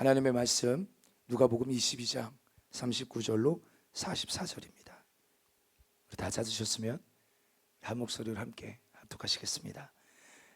하나님의 말씀 누가복음 22장 39절로 44절입니다. 우리 다 찾으셨으면 한 목소리로 함께 합독하시겠습니다.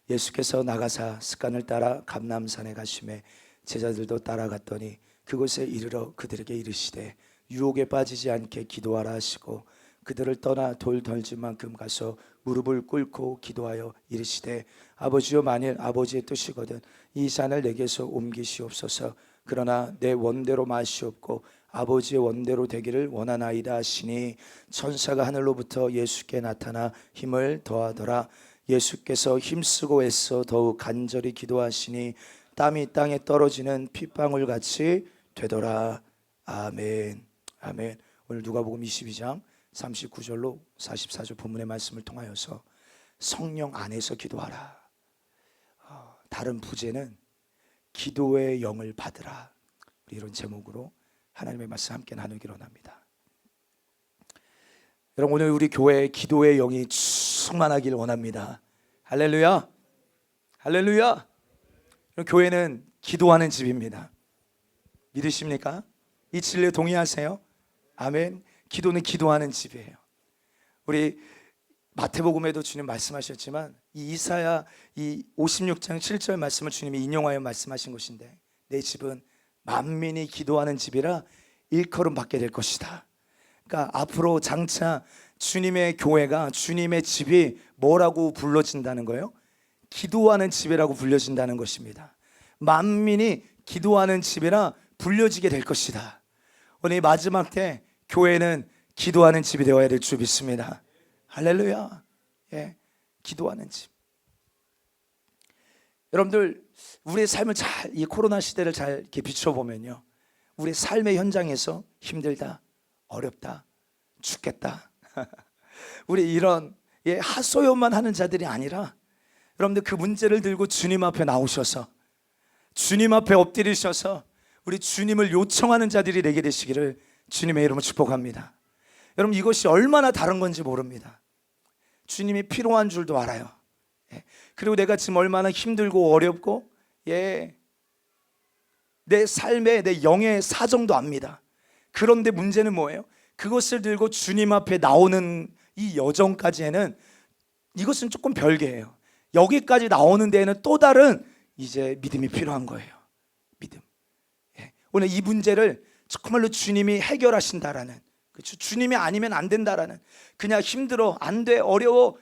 예수께서 나가사 습관을 따라 감람산에 가시매 제자들도 따라갔더니 그곳에 이르러 그들에게 이르시되 유혹에 빠지지 않게 기도하라 하시고 그들을 떠나 돌 덜질 만큼 가서 무릎을 꿇고 기도하여 이르시되 아버지여, 만일 아버지의 뜻이거든 이 산을 내게서 옮기시옵소서. 그러나 내 원대로 마시옵고 아버지의 원대로 되기를 원하나이다 하시니 천사가 하늘로부터 예수께 나타나 힘을 더하더라. 예수께서 힘쓰고 애써 더욱 간절히 기도하시니 땀이 땅에 떨어지는 핏방울 같이 되더라. 아멘. 아멘. 오늘 누가복음 22장 39절로 44절 본문의 말씀을 통하여서 성령 안에서 기도하라. 다른 부제는 기도의 영을 받으라. 이런 제목으로 하나님의 말씀 함께 나누기로 합니다. 여러분, 오늘 우리 교회에 기도의 영이 충만하길 원합니다. 할렐루야. 할렐루야. 교회는 기도하는 집입니다. 믿으십니까? 이 진리에 동의하세요? 아멘. 기도는 기도하는 집이에요. 우리 마태복음에도 주님 말씀하셨지만 이 이사야 이 56장 7절 말씀을 주님이 인용하여 말씀하신 것인데 내 집은 만민이 기도하는 집이라 일컬음 받게 될 것이다. 그러니까 앞으로 장차 주님의 교회가, 주님의 집이 뭐라고 불러진다는 거예요? 기도하는 집이라고 불려진다는 것입니다. 만민이 기도하는 집이라 불려지게 될 것이다. 오늘 마지막 때 교회는 기도하는 집이 되어야 될 줄 믿습니다. 할렐루야. 예, 기도하는 집. 여러분들, 우리의 삶을 잘, 이 코로나 시대를 잘 이렇게 비춰보면요, 우리의 삶의 현장에서 힘들다, 어렵다, 죽겠다 우리 이런 하소연만 하는 자들이 아니라 여러분들 그 문제를 들고 주님 앞에 나오셔서 주님 앞에 엎드리셔서 우리 주님을 요청하는 자들이 되게 되시기를 주님의 이름으로 축복합니다. 여러분, 이것이 얼마나 다른 건지 모릅니다. 주님이 필요한 줄도 알아요. 그리고 내가 지금 얼마나 힘들고 어렵고 내 삶의, 내 영의 사정도 압니다. 그런데 문제는 뭐예요? 그것을 들고 주님 앞에 나오는 이 여정까지에는 이것은 조금 별개예요. 여기까지 나오는 데에는 또 다른 이제 믿음이 필요한 거예요. 믿음. 오늘 이 문제를 정말로 주님이 해결하신다라는, 그렇죠? 주님이 아니면 안 된다라는, 그냥 힘들어, 안 돼, 어려워,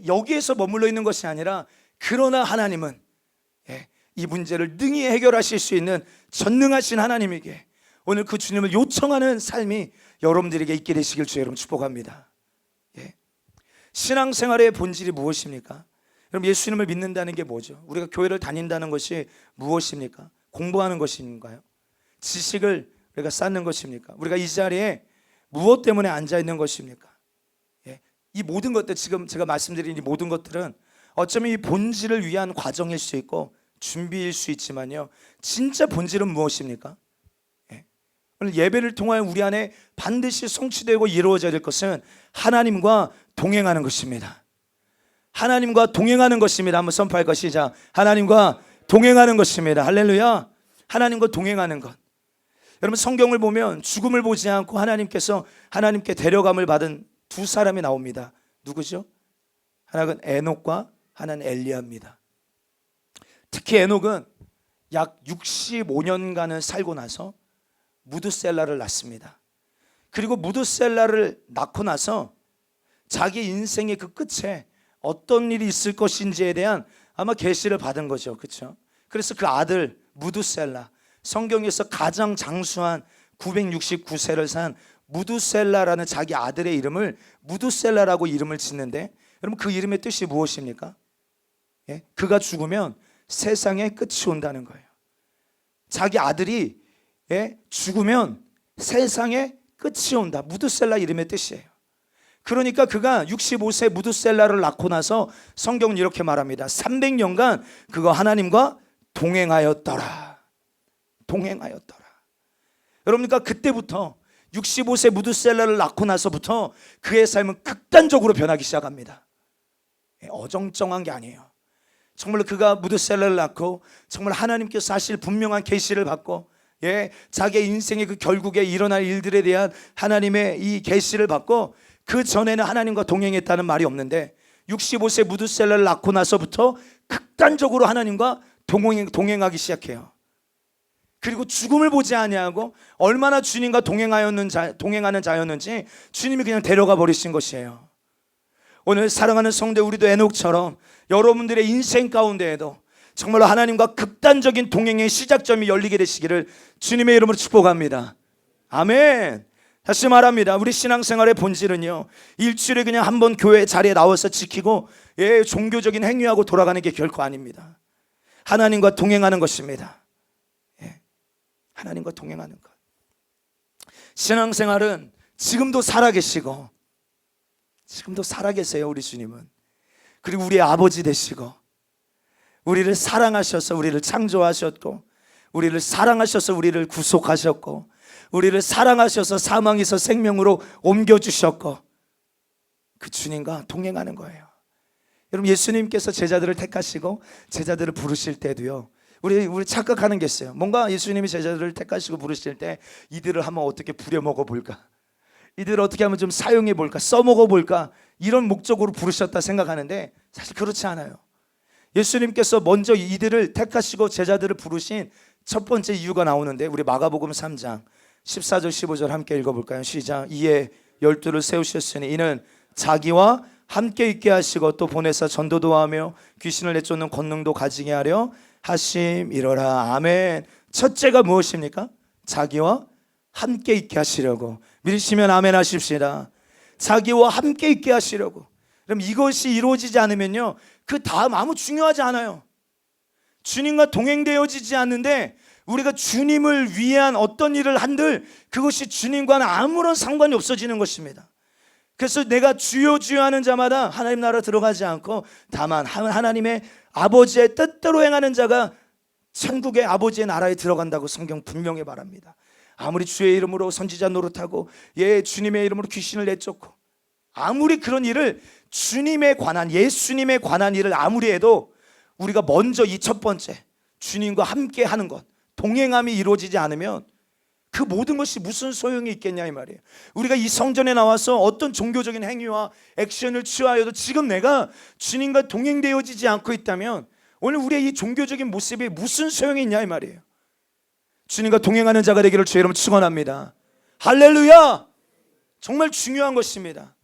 여기에서 머물러 있는 것이 아니라, 그러나 하나님은 이 문제를 능히 해결하실 수 있는 전능하신 하나님에게 오늘 그 주님을 요청하는 삶이 여러분들에게 있게 되시길 주 여러분 축복합니다. 신앙생활의 본질이 무엇입니까? 여러분, 예수님을 믿는다는 게 뭐죠? 우리가 교회를 다닌다는 것이 무엇입니까? 공부하는 것인가요? 지식을 우리가 쌓는 것입니까? 우리가 이 자리에 무엇 때문에 앉아 있는 것입니까? 이 모든 것들, 지금 제가 말씀드린 이 모든 것들은 어쩌면 이 본질을 위한 과정일 수 있고 준비일 수 있지만요, 진짜 본질은 무엇입니까? 오늘 예배를 통하여 우리 안에 반드시 성취되고 이루어져야 될 것은 하나님과 동행하는 것입니다. 하나님과 동행하는 것입니다. 한번 선포할 것 시작. 하나님과 동행하는 것입니다. 할렐루야. 하나님과 동행하는 것. 여러분, 성경을 보면 죽음을 보지 않고 하나님께서 하나님께 데려감을 받은 두 사람이 나옵니다. 누구죠? 하나는 에녹과 하나는 엘리야입니다. 특히 에녹은 약 65년간을 살고 나서 무드셀라를 낳습니다. 그리고 무드셀라를 낳고 나서 자기 인생의 그 끝에 어떤 일이 있을 것인지에 대한 아마 계시를 받은 거죠. 그렇죠? 그래서 그 아들 무드셀라, 성경에서 가장 장수한 969세를 산 무드셀라라는 자기 아들의 이름을 무드셀라라고 이름을 짓는데, 여러분, 그 이름의 뜻이 무엇입니까? 그가 죽으면 세상에 끝이 온다는 거예요. 자기 아들이 죽으면 세상에 끝이 온다. 무드셀라 이름의 뜻이에요. 그러니까 그가 65세 무드셀라를 낳고 나서 성경은 이렇게 말합니다. 300년간 그가 하나님과 동행하였더라. 동행하였더라. 여러분, 그러니까 그때부터 65세 무드셀라를 낳고 나서부터 그의 삶은 극단적으로 변하기 시작합니다. 어정쩡한 게 아니에요. 정말로 그가 무드셀라를 낳고 정말 하나님께서 사실 분명한 계시를 받고 자기의 인생의 그 결국에 일어날 일들에 대한 하나님의 이 계시를 받고 그 전에는 하나님과 동행했다는 말이 없는데 65세 무드셀라를 낳고 나서부터 극단적으로 하나님과 동행하기 시작해요. 그리고 죽음을 보지 아니하고 얼마나 주님과 동행하는 자였는지 주님이 그냥 데려가 버리신 것이에요. 오늘 사랑하는 성도, 우리도 에녹처럼 여러분들의 인생 가운데에도 정말로 하나님과 극단적인 동행의 시작점이 열리게 되시기를 주님의 이름으로 축복합니다. 아멘. 다시 말합니다. 우리 신앙생활의 본질은요, 일주일에 그냥 한번 교회 자리에 나와서 지키고 종교적인 행위하고 돌아가는 게 결코 아닙니다. 하나님과 동행하는 것입니다. 하나님과 동행하는 것. 신앙생활은 지금도 살아계시고, 지금도 살아계세요. 우리 주님은. 그리고 우리의 아버지 되시고, 우리를 사랑하셔서 우리를 창조하셨고, 우리를 사랑하셔서 우리를 구속하셨고, 우리를 사랑하셔서 사망에서 생명으로 옮겨주셨고, 그 주님과 동행하는 거예요. 여러분, 예수님께서 제자들을 택하시고 제자들을 부르실 때도요, 우리 착각하는 게 있어요. 뭔가 예수님이 제자들을 택하시고 부르실 때 이들을 한번 어떻게 부려먹어 볼까, 이들을 어떻게 하면 좀 사용해 볼까, 써먹어 볼까, 이런 목적으로 부르셨다 생각하는데 사실 그렇지 않아요. 예수님께서 먼저 이들을 택하시고 제자들을 부르신 첫 번째 이유가 나오는데, 우리 마가복음 3장 14절 15절 함께 읽어볼까요? 시작. 이에 12를 세우셨으니 이는 자기와 함께 있게 하시고 또 보내사 전도도 하며 귀신을 내쫓는 권능도 가지게 하려 하심이로라. 아멘. 첫째가 무엇입니까? 자기와 함께 있게 하시려고. 믿으시면 아멘 하십시다. 자기와 함께 있게 하시려고. 그럼 이것이 이루어지지 않으면요, 그 다음 아무 중요하지 않아요. 주님과 동행되어지지 않는데 우리가 주님을 위한 어떤 일을 한들 그것이 주님과는 아무런 상관이 없어지는 것입니다. 그래서 내가 주여 주여 하는 자마다 하나님 나라 들어가지 않고 다만 하나님의 아버지의 뜻대로 행하는 자가 천국의 아버지의 나라에 들어간다고 성경 분명히 말합니다. 아무리 주의 이름으로 선지자 노릇하고 주님의 이름으로 귀신을 내쫓고 아무리 그런 일을 주님에 관한, 예수님에 관한 일을 아무리 해도 우리가 먼저 이 첫 번째 주님과 함께 하는 것, 동행함이 이루어지지 않으면 그 모든 것이 무슨 소용이 있겠냐 이 말이에요. 우리가 이 성전에 나와서 어떤 종교적인 행위와 액션을 취하여도 지금 내가 주님과 동행되어지지 않고 있다면 오늘 우리의 이 종교적인 모습이 무슨 소용이 있냐 이 말이에요. 주님과 동행하는 자가 되기를 주의 이름으로 축원합니다. 할렐루야. 정말 중요한 것입니다.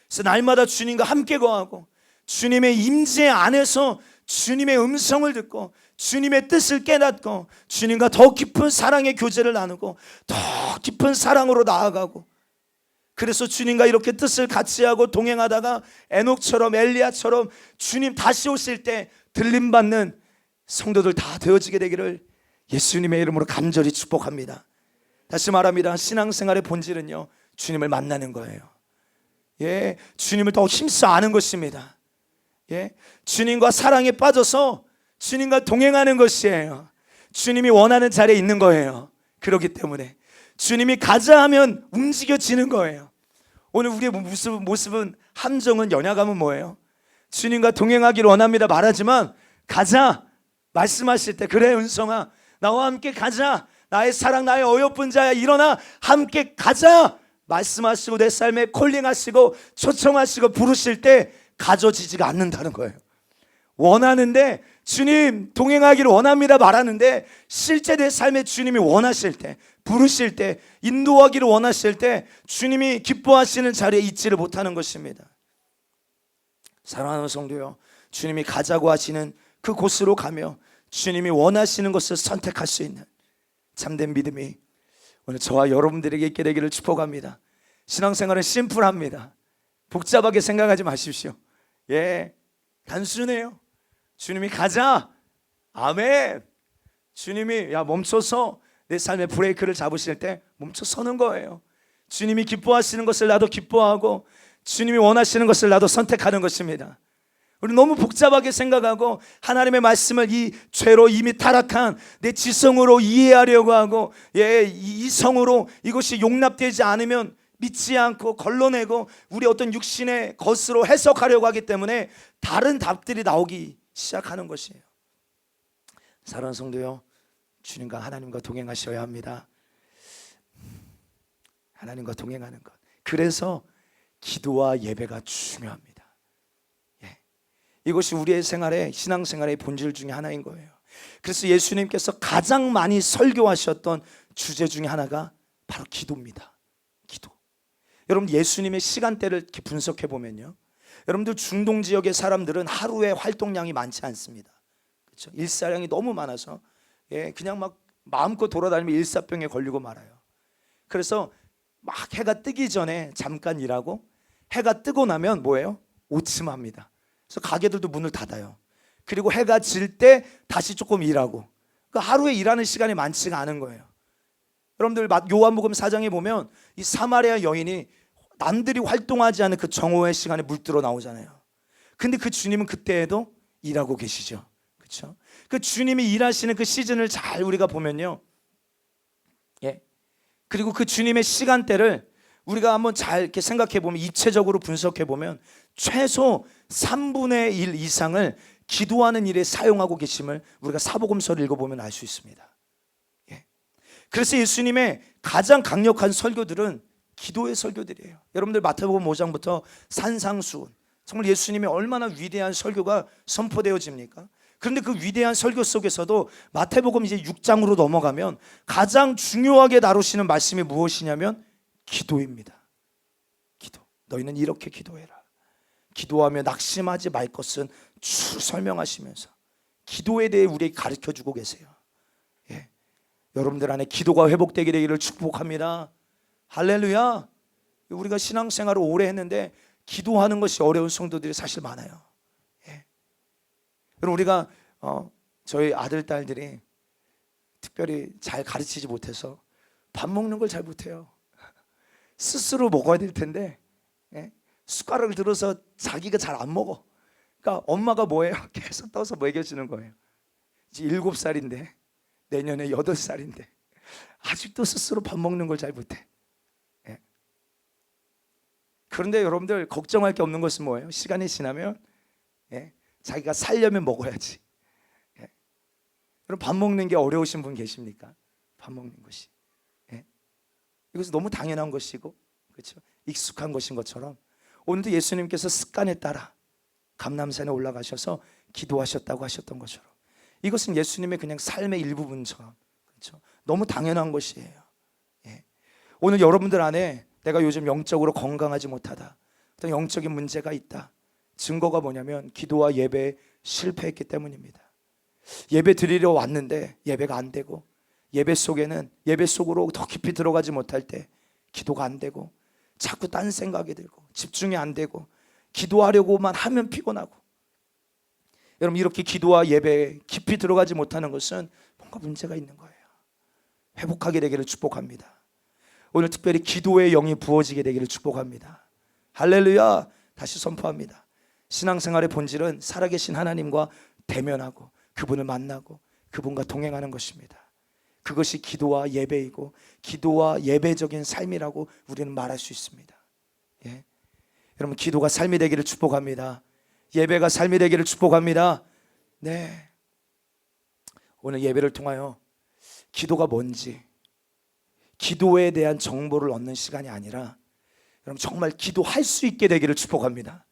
그래서 날마다 주님과 함께 거하고 주님의 임재 안에서 주님의 음성을 듣고 주님의 뜻을 깨닫고 주님과 더 깊은 사랑의 교제를 나누고 더 깊은 사랑으로 나아가고, 그래서 주님과 이렇게 뜻을 같이 하고 동행하다가 에녹처럼 엘리야처럼 주님 다시 오실 때 들림받는 성도들 다 되어지게 되기를 예수님의 이름으로 간절히 축복합니다. 다시 말합니다. 신앙생활의 본질은요, 주님을 만나는 거예요. 주님을 더 힘써 아는 것입니다. 주님과 사랑에 빠져서 주님과 동행하는 것이에요. 주님이 원하는 자리에 있는 거예요. 그렇기 때문에 주님이 가자 하면 움직여지는 거예요. 오늘 우리의 모습은, 함정은, 연약함은 뭐예요? 주님과 동행하기를 원합니다 말하지만 가자 말씀하실 때, 그래 은성아 나와 함께 가자, 나의 사랑 나의 어여쁜 자야 일어나 함께 가자 말씀하시고 내 삶에 콜링하시고 초청하시고 부르실 때 가져지지가 않는다는 거예요. 원하는데 주님 동행하기를 원합니다 말하는데 실제 내 삶에 주님이 원하실 때, 부르실 때, 인도하기를 원하실 때 주님이 기뻐하시는 자리에 있지를 못하는 것입니다. 사랑하는 성도요, 주님이 가자고 하시는 그 곳으로 가며 주님이 원하시는 것을 선택할 수 있는 참된 믿음이 오늘 저와 여러분들에게 있게 되기를 축복합니다. 신앙생활은 심플합니다. 복잡하게 생각하지 마십시오. 단순해요. 주님이 가자, 아멘. 주님이 멈춰서 내 삶의 브레이크를 잡으실 때 멈춰 서는 거예요. 주님이 기뻐하시는 것을 나도 기뻐하고 주님이 원하시는 것을 나도 선택하는 것입니다. 우리 너무 복잡하게 생각하고 하나님의 말씀을 이 죄로 이미 타락한 내 지성으로 이해하려고 하고 이성으로 이것이 용납되지 않으면 믿지 않고 걸러내고 우리 어떤 육신의 것으로 해석하려고 하기 때문에 다른 답들이 나오기 시작하는 것이에요. 사랑하는 성도요, 주님과 하나님과 동행하셔야 합니다. 하나님과 동행하는 것. 그래서 기도와 예배가 중요합니다. 예. 이것이 우리의 생활에, 신앙생활의 본질 중에 하나인 거예요. 그래서 예수님께서 가장 많이 설교하셨던 주제 중에 하나가 바로 기도입니다. 기도. 여러분, 예수님의 시간대를 이렇게 분석해 보면요, 여러분들 중동 지역의 사람들은 하루에 활동량이 많지 않습니다. 그렇죠? 일사량이 너무 많아서 그냥 막 마음껏 돌아다니면 일사병에 걸리고 말아요. 그래서 막 해가 뜨기 전에 잠깐 일하고 해가 뜨고 나면 뭐예요? 오침합니다. 그래서 가게들도 문을 닫아요. 그리고 해가 질 때 다시 조금 일하고, 그러니까 하루에 일하는 시간이 많지가 않은 거예요. 여러분들 요한복음 4장에 보면 이 사마리아 여인이 남들이 활동하지 않은 그 정오의 시간에 물들어 나오잖아요. 근데 그 주님은 그때에도 일하고 계시죠. 그렇죠? 그 주님이 일하시는 그 시즌을 잘 우리가 보면요, 예. 그리고 그 주님의 시간대를 우리가 한번 잘 이렇게 생각해 보면, 입체적으로 분석해 보면 최소 3분의 1 이상을 기도하는 일에 사용하고 계심을 우리가 사복음서를 읽어보면 알 수 있습니다. 예. 그래서 예수님의 가장 강력한 설교들은 기도의 설교들이에요. 여러분들 마태복음 5장부터 산상수훈, 정말 예수님이 얼마나 위대한 설교가 선포되어집니까? 그런데 그 위대한 설교 속에서도 마태복음 이제 6장으로 넘어가면 가장 중요하게 다루시는 말씀이 무엇이냐면 기도입니다. 기도. 너희는 이렇게 기도해라. 기도하며 낙심하지 말 것은 쭉 설명하시면서 기도에 대해 우리에게 가르쳐주고 계세요. 예. 여러분들 안에 기도가 회복되게 되기를 축복합니다. 할렐루야. 우리가 신앙생활을 오래 했는데 기도하는 것이 어려운 성도들이 사실 많아요. 예. 여러분, 우리가 저희 아들 딸들이 특별히 잘 가르치지 못해서 밥 먹는 걸 잘 못해요. 스스로 먹어야 될 텐데, 예? 숟가락을 들어서 자기가 잘 안 먹어. 그러니까 엄마가 뭐예요? 계속 떠서 먹여주는 거예요. 이제 7살인데 내년에 8살인데 아직도 스스로 밥 먹는 걸 잘 못해. 예. 그런데 여러분들 걱정할 게 없는 것은 뭐예요? 시간이 지나면 자기가 살려면 먹어야지. 여러분, 밥 먹는 게 어려우신 분 계십니까? 밥 먹는 것이. 이것은 너무 당연한 것이고, 그렇죠? 익숙한 것인 것처럼 오늘도 예수님께서 습관에 따라 감람산에 올라가셔서 기도하셨다고 하셨던 것처럼 이것은 예수님의 그냥 삶의 일부분처럼, 그렇죠? 너무 당연한 것이에요. 예. 오늘 여러분들 안에 내가 요즘 영적으로 건강하지 못하다, 어떤 영적인 문제가 있다, 증거가 뭐냐면 기도와 예배에 실패했기 때문입니다. 예배 드리려 왔는데 예배가 안 되고, 예배 속으로 더 깊이 들어가지 못할 때 기도가 안 되고, 자꾸 딴 생각이 들고 집중이 안 되고, 기도하려고만 하면 피곤하고. 여러분, 이렇게 기도와 예배에 깊이 들어가지 못하는 것은 뭔가 문제가 있는 거예요. 회복하게 되기를 축복합니다. 오늘 특별히 기도의 영이 부어지게 되기를 축복합니다. 할렐루야. 다시 선포합니다. 신앙생활의 본질은 살아계신 하나님과 대면하고 그분을 만나고 그분과 동행하는 것입니다. 그것이 기도와 예배이고 기도와 예배적인 삶이라고 우리는 말할 수 있습니다. 예. 여러분, 기도가 삶이 되기를 축복합니다. 예배가 삶이 되기를 축복합니다. 네. 오늘 예배를 통하여 기도가 뭔지, 기도에 대한 정보를 얻는 시간이 아니라 여러분 정말 기도할 수 있게 되기를 축복합니다.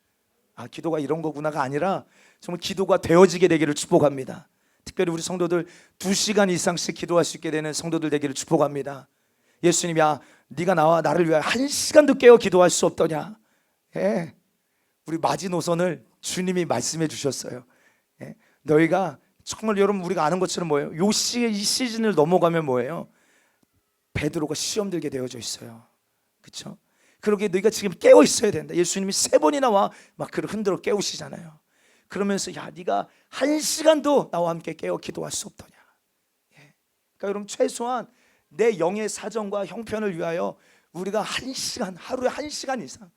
아, 기도가 이런 거구나가 아니라 정말 기도가 되어지게 되기를 축복합니다. 특별히 우리 성도들 2시간 이상씩 기도할 수 있게 되는 성도들 되기를 축복합니다. 예수님이 네가 나를 위하여 1시간도 깨어 기도할 수 없더냐. 예. 우리 마지노선을 주님이 말씀해 주셨어요. 예. 너희가 정말 여러분 우리가 아는 것처럼 뭐예요? 이 시즌을 넘어가면 뭐예요? 베드로가 시험 들게 되어져 있어요. 그렇죠? 그러게 너희가 지금 깨어 있어야 된다. 예수님이 3번이나 와 막 그를 흔들어 깨우시잖아요. 그러면서 네가 1시간도 나와 함께 깨어 기도할 수 없더냐. 예. 그러니까 여러분, 최소한 내 영의 사정과 형편을 위하여 우리가 1시간, 하루에 1시간 이상,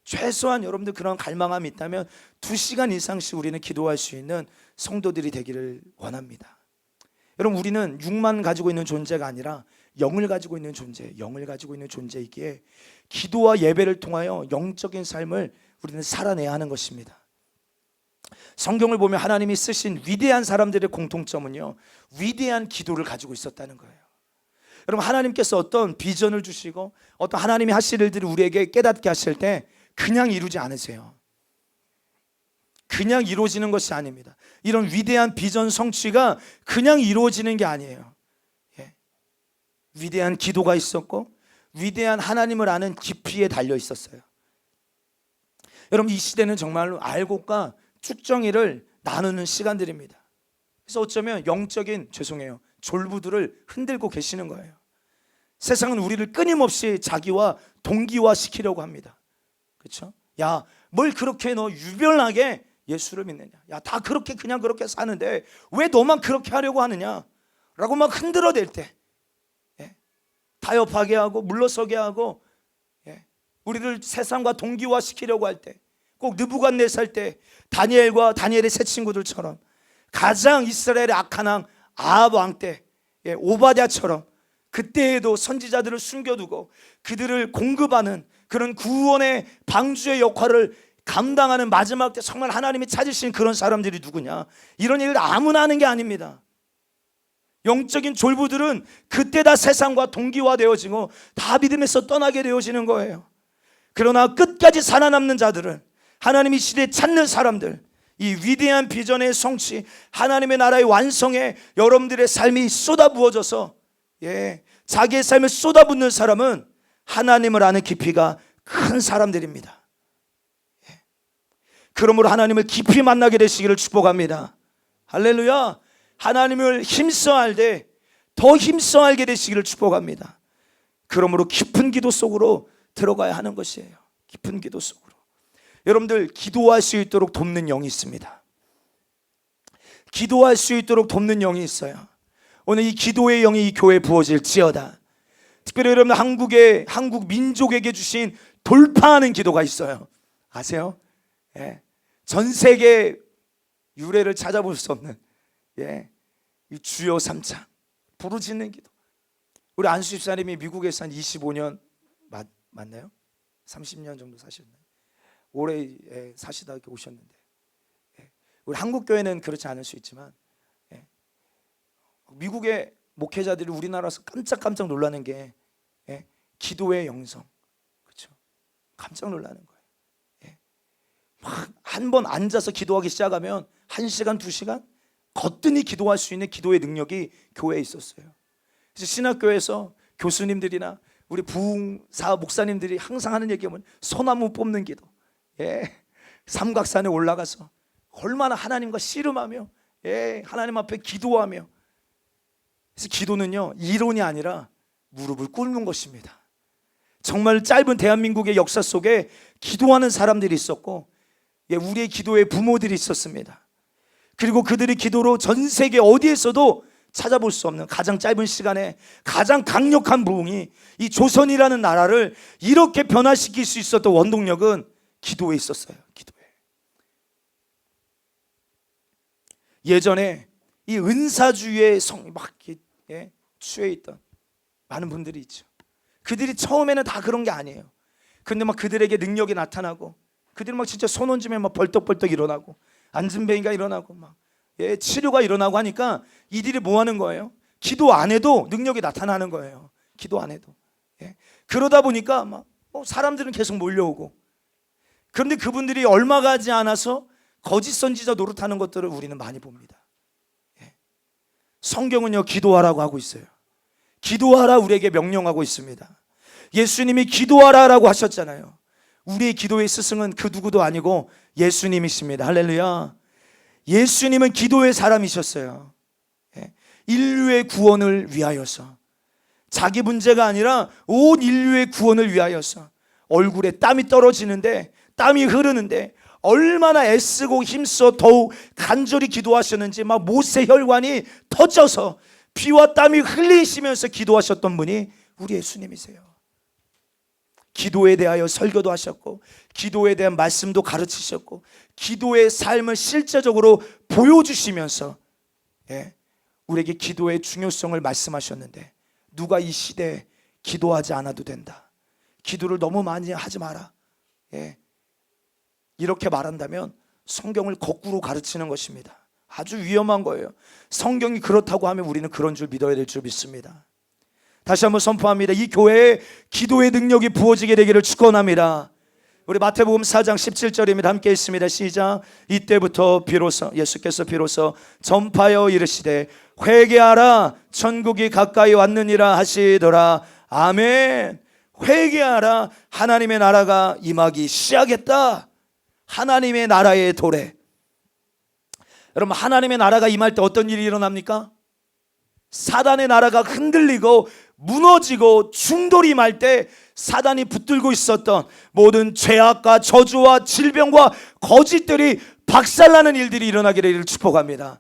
최소한 여러분들 그런 갈망함이 있다면 2시간 이상씩 우리는 기도할 수 있는 성도들이 되기를 원합니다. 여러분, 우리는 육만 가지고 있는 존재가 아니라 영을 가지고 있는 존재, 영을 가지고 있는 존재이기에 기도와 예배를 통하여 영적인 삶을 우리는 살아내야 하는 것입니다. 성경을 보면 하나님이 쓰신 위대한 사람들의 공통점은요, 위대한 기도를 가지고 있었다는 거예요. 여러분, 하나님께서 어떤 비전을 주시고 어떤 하나님이 하실 일들을 우리에게 깨닫게 하실 때 그냥 이루지 않으세요. 그냥 이루어지는 것이 아닙니다. 이런 위대한 비전 성취가 그냥 이루어지는 게 아니에요. 예. 위대한 기도가 있었고 위대한 하나님을 아는 깊이에 달려 있었어요. 여러분, 이 시대는 정말로 알곡과 쭉정이를 나누는 시간들입니다. 그래서 어쩌면 영적인 졸부들을 흔들고 계시는 거예요. 세상은 우리를 끊임없이 자기와 동기화 시키려고 합니다. 그렇죠? 야, 뭘 그렇게 너 유별나게 예수를 믿느냐? 야, 다 그렇게 그냥 그렇게 사는데 왜 너만 그렇게 하려고 하느냐? 라고 막 흔들어댈 때, 예, 타협하게 하고 물러서게 하고, 예, 우리를 세상과 동기화 시키려고 할 때, 꼭 느부갓네살 때 다니엘과 다니엘의 세 친구들처럼 가장 이스라엘의 악한 왕 아합 왕 때, 예, 오바댜처럼 그때에도 선지자들을 숨겨두고 그들을 공급하는 그런 구원의 방주의 역할을 감당하는 마지막 때 정말 하나님이 찾으신 그런 사람들이 누구냐? 이런 일을 아무나 하는 게 아닙니다. 영적인 졸부들은 그때 다 세상과 동기화되어지고 다 믿음에서 떠나게 되어지는 거예요. 그러나 끝까지 살아남는 자들은 하나님이 시대에 찾는 사람들, 이 위대한 비전의 성취, 하나님의 나라의 완성에 여러분들의 삶이 쏟아부어져서, 예, 자기의 삶을 쏟아붓는 사람은 하나님을 아는 깊이가 큰 사람들입니다. 예. 그러므로 하나님을 깊이 만나게 되시기를 축복합니다. 할렐루야. 하나님을 힘써 알되 더 힘써 알게 되시기를 축복합니다. 그러므로 깊은 기도 속으로 들어가야 하는 것이에요. 깊은 기도 속으로. 여러분들, 기도할 수 있도록 돕는 영이 있습니다. 기도할 수 있도록 돕는 영이 있어요. 오늘 이 기도의 영이 이 교회에 부어질지어다. 특별히 여러분, 한국 민족에게 주신 돌파하는 기도가 있어요. 아세요? 예. 전 세계 유래를 찾아볼 수 없는, 예, 이 주여 삼창 부르짖는 기도. 우리 안수 집사님이 미국에서 한 25년 맞나요? 30년 정도 사셨나요? 오래 사시다 이렇게 오셨는데, 예, 우리 한국 교회는 그렇지 않을 수 있지만, 예, 미국의 목회자들이 우리나라에서 깜짝 놀라는 게, 예, 기도의 영성, 그렇죠? 깜짝 놀라는 거예요. 예, 막 한 번 앉아서 기도하기 시작하면 1시간, 2시간 거뜬히 기도할 수 있는 기도의 능력이 교회에 있었어요. 그래서 신학교에서 교수님들이나 우리 부흥사 목사님들이 항상 하는 얘기하면 소나무 뽑는 기도, 예, 삼각산에 올라가서 얼마나 하나님과 씨름하며, 예, 하나님 앞에 기도하며. 그래서 기도는요, 이론이 아니라 무릎을 꿇는 것입니다. 정말 짧은 대한민국의 역사 속에 기도하는 사람들이 있었고, 예, 우리의 기도의 부모들이 있었습니다. 그리고 그들의 기도로 전 세계 어디에서도 찾아볼 수 없는 가장 짧은 시간에 가장 강력한 부흥이 이 조선이라는 나라를 이렇게 변화시킬 수 있었던 원동력은 기도에 있었어요. 기도에. 예전에 이 은사주의에 막 취해 있던 많은 분들이 있죠. 그들이 처음에는 다 그런 게 아니에요. 근데 막 그들에게 능력이 나타나고, 그들이 막 진짜 손 얹으면 막 벌떡벌떡 일어나고, 앉은뱅이가 일어나고, 막, 예, 치료가 일어나고 하니까 이들이 뭐 하는 거예요? 기도 안 해도 능력이 나타나는 거예요. 기도 안 해도. 예. 그러다 보니까 막 사람들은 계속 몰려오고, 그런데 그분들이 얼마 가지 않아서 거짓 선지자 노릇하는 것들을 우리는 많이 봅니다. 예. 성경은요, 기도하라고 하고 있어요. 기도하라 우리에게 명령하고 있습니다. 예수님이 기도하라라고 하셨잖아요. 우리의 기도의 스승은 그 누구도 아니고 예수님이십니다. 할렐루야. 예수님은 기도의 사람이셨어요. 예. 인류의 구원을 위하여서, 자기 문제가 아니라 온 인류의 구원을 위하여서 얼굴에 땀이 떨어지는데, 땀이 흐르는데 얼마나 애쓰고 힘써 더욱 간절히 기도하셨는지, 막 모세 혈관이 터져서 피와 땀이 흘리시면서 기도하셨던 분이 우리 예수님이세요. 기도에 대하여 설교도 하셨고, 기도에 대한 말씀도 가르치셨고, 기도의 삶을 실제적으로 보여주시면서, 예, 우리에게 기도의 중요성을 말씀하셨는데, 누가 이 시대에 기도하지 않아도 된다, 기도를 너무 많이 하지 마라, 예, 이렇게 말한다면 성경을 거꾸로 가르치는 것입니다. 아주 위험한 거예요. 성경이 그렇다고 하면 우리는 그런 줄 믿어야 될 줄 믿습니다. 다시 한번 선포합니다. 이 교회에 기도의 능력이 부어지게 되기를 축원합니다. 우리 마태복음 4장 17절입니다. 함께 있습니다. 시작. 이때부터 비로소 예수께서 비로소 전파하여 이르시되 회개하라 천국이 가까이 왔느니라 하시더라. 아멘. 회개하라. 하나님의 나라가 임하기 시작했다. 하나님의 나라의 도래. 여러분, 하나님의 나라가 임할 때 어떤 일이 일어납니까? 사단의 나라가 흔들리고 무너지고 충돌이 임할 때 사단이 붙들고 있었던 모든 죄악과 저주와 질병과 거짓들이 박살나는 일들이 일어나기를 축복합니다.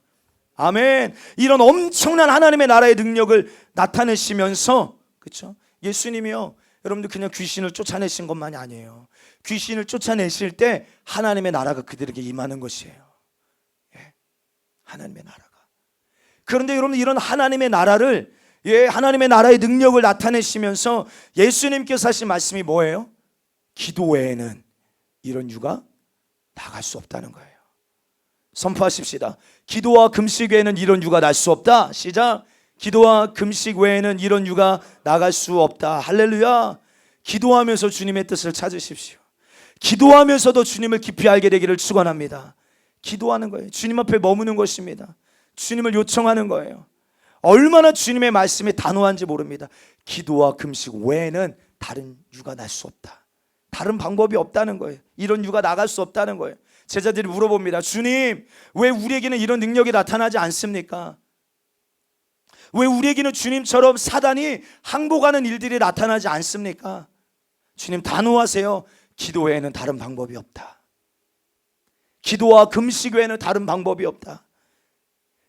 아멘. 이런 엄청난 하나님의 나라의 능력을 나타내시면서, 그렇죠? 예수님이요, 여러분들 그냥 귀신을 쫓아내신 것만이 아니에요. 귀신을 쫓아내실 때 하나님의 나라가 그들에게 임하는 것이에요. 예, 하나님의 나라가. 그런데 여러분, 이런 하나님의 나라를, 하나님의 나라의 능력을 나타내시면서 예수님께서 하신 말씀이 뭐예요? 기도 외에는 이런 유가 나갈 수 없다는 거예요. 선포하십시다. 기도와 금식 외에는 이런 유가 날 수 없다. 시작. 기도와 금식 외에는 이런 유가 나갈 수 없다. 할렐루야. 기도하면서 주님의 뜻을 찾으십시오. 기도하면서도 주님을 깊이 알게 되기를 축원합니다. 기도하는 거예요. 주님 앞에 머무는 것입니다. 주님을 요청하는 거예요. 얼마나 주님의 말씀이 단호한지 모릅니다. 기도와 금식 외에는 다른 유가 날 수 없다. 다른 방법이 없다는 거예요. 이런 유가 나갈 수 없다는 거예요. 제자들이 물어봅니다. 주님, 왜 우리에게는 이런 능력이 나타나지 않습니까? 왜 우리에게는 주님처럼 사단이 항복하는 일들이 나타나지 않습니까? 주님, 단호하세요. 기도 외에는 다른 방법이 없다. 기도와 금식 외에는 다른 방법이 없다.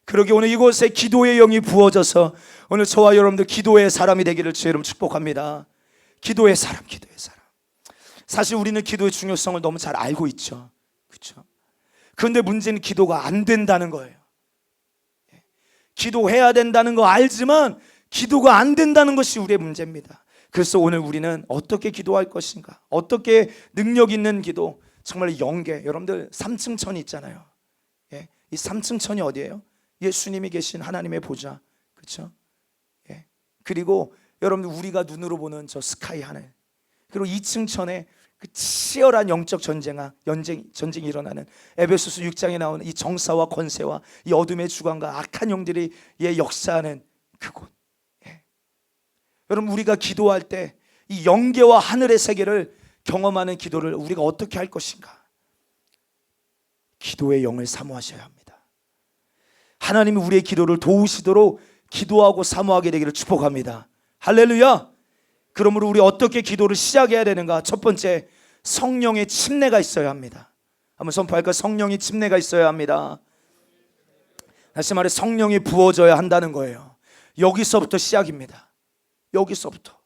그러게 오늘 이곳에 기도의 영이 부어져서 오늘 저와 여러분들 기도의 사람이 되기를 주의 이름 축복합니다. 기도의 사람, 기도의 사람. 사실 우리는 기도의 중요성을 너무 잘 알고 있죠. 그렇죠? 그런데 문제는 기도가 안 된다는 거예요. 기도해야 된다는 거 알지만 기도가 안 된다는 것이 우리의 문제입니다. 그래서 오늘 우리는 어떻게 기도할 것인가? 어떻게 능력 있는 기도? 정말 영계, 여러분들 3층 천이 있잖아요. 이 3층 천이 어디예요? 예수님이 계신 하나님의 보좌, 그렇죠? 그리고 여러분들 우리가 눈으로 보는 저 스카이 하늘, 그리고 2층 천에 그 치열한 영적 전쟁이 일어나는 에베소서 6장에 나오는 이 정사와 권세와 이 어둠의 주관과 악한 영들이 역사하는 그곳. 여러분, 우리가 기도할 때 이 영계와 하늘의 세계를 경험하는 기도를 우리가 어떻게 할 것인가? 기도의 영을 사모하셔야 합니다. 하나님이 우리의 기도를 도우시도록 기도하고 사모하게 되기를 축복합니다. 할렐루야. 그러므로 우리 어떻게 기도를 시작해야 되는가? 첫 번째, 성령의 침례가 있어야 합니다. 한번 선포할까? 성령의 침례가 있어야 합니다. 다시 말해 성령이 부어져야 한다는 거예요. 여기서부터 시작입니다. 여기서부터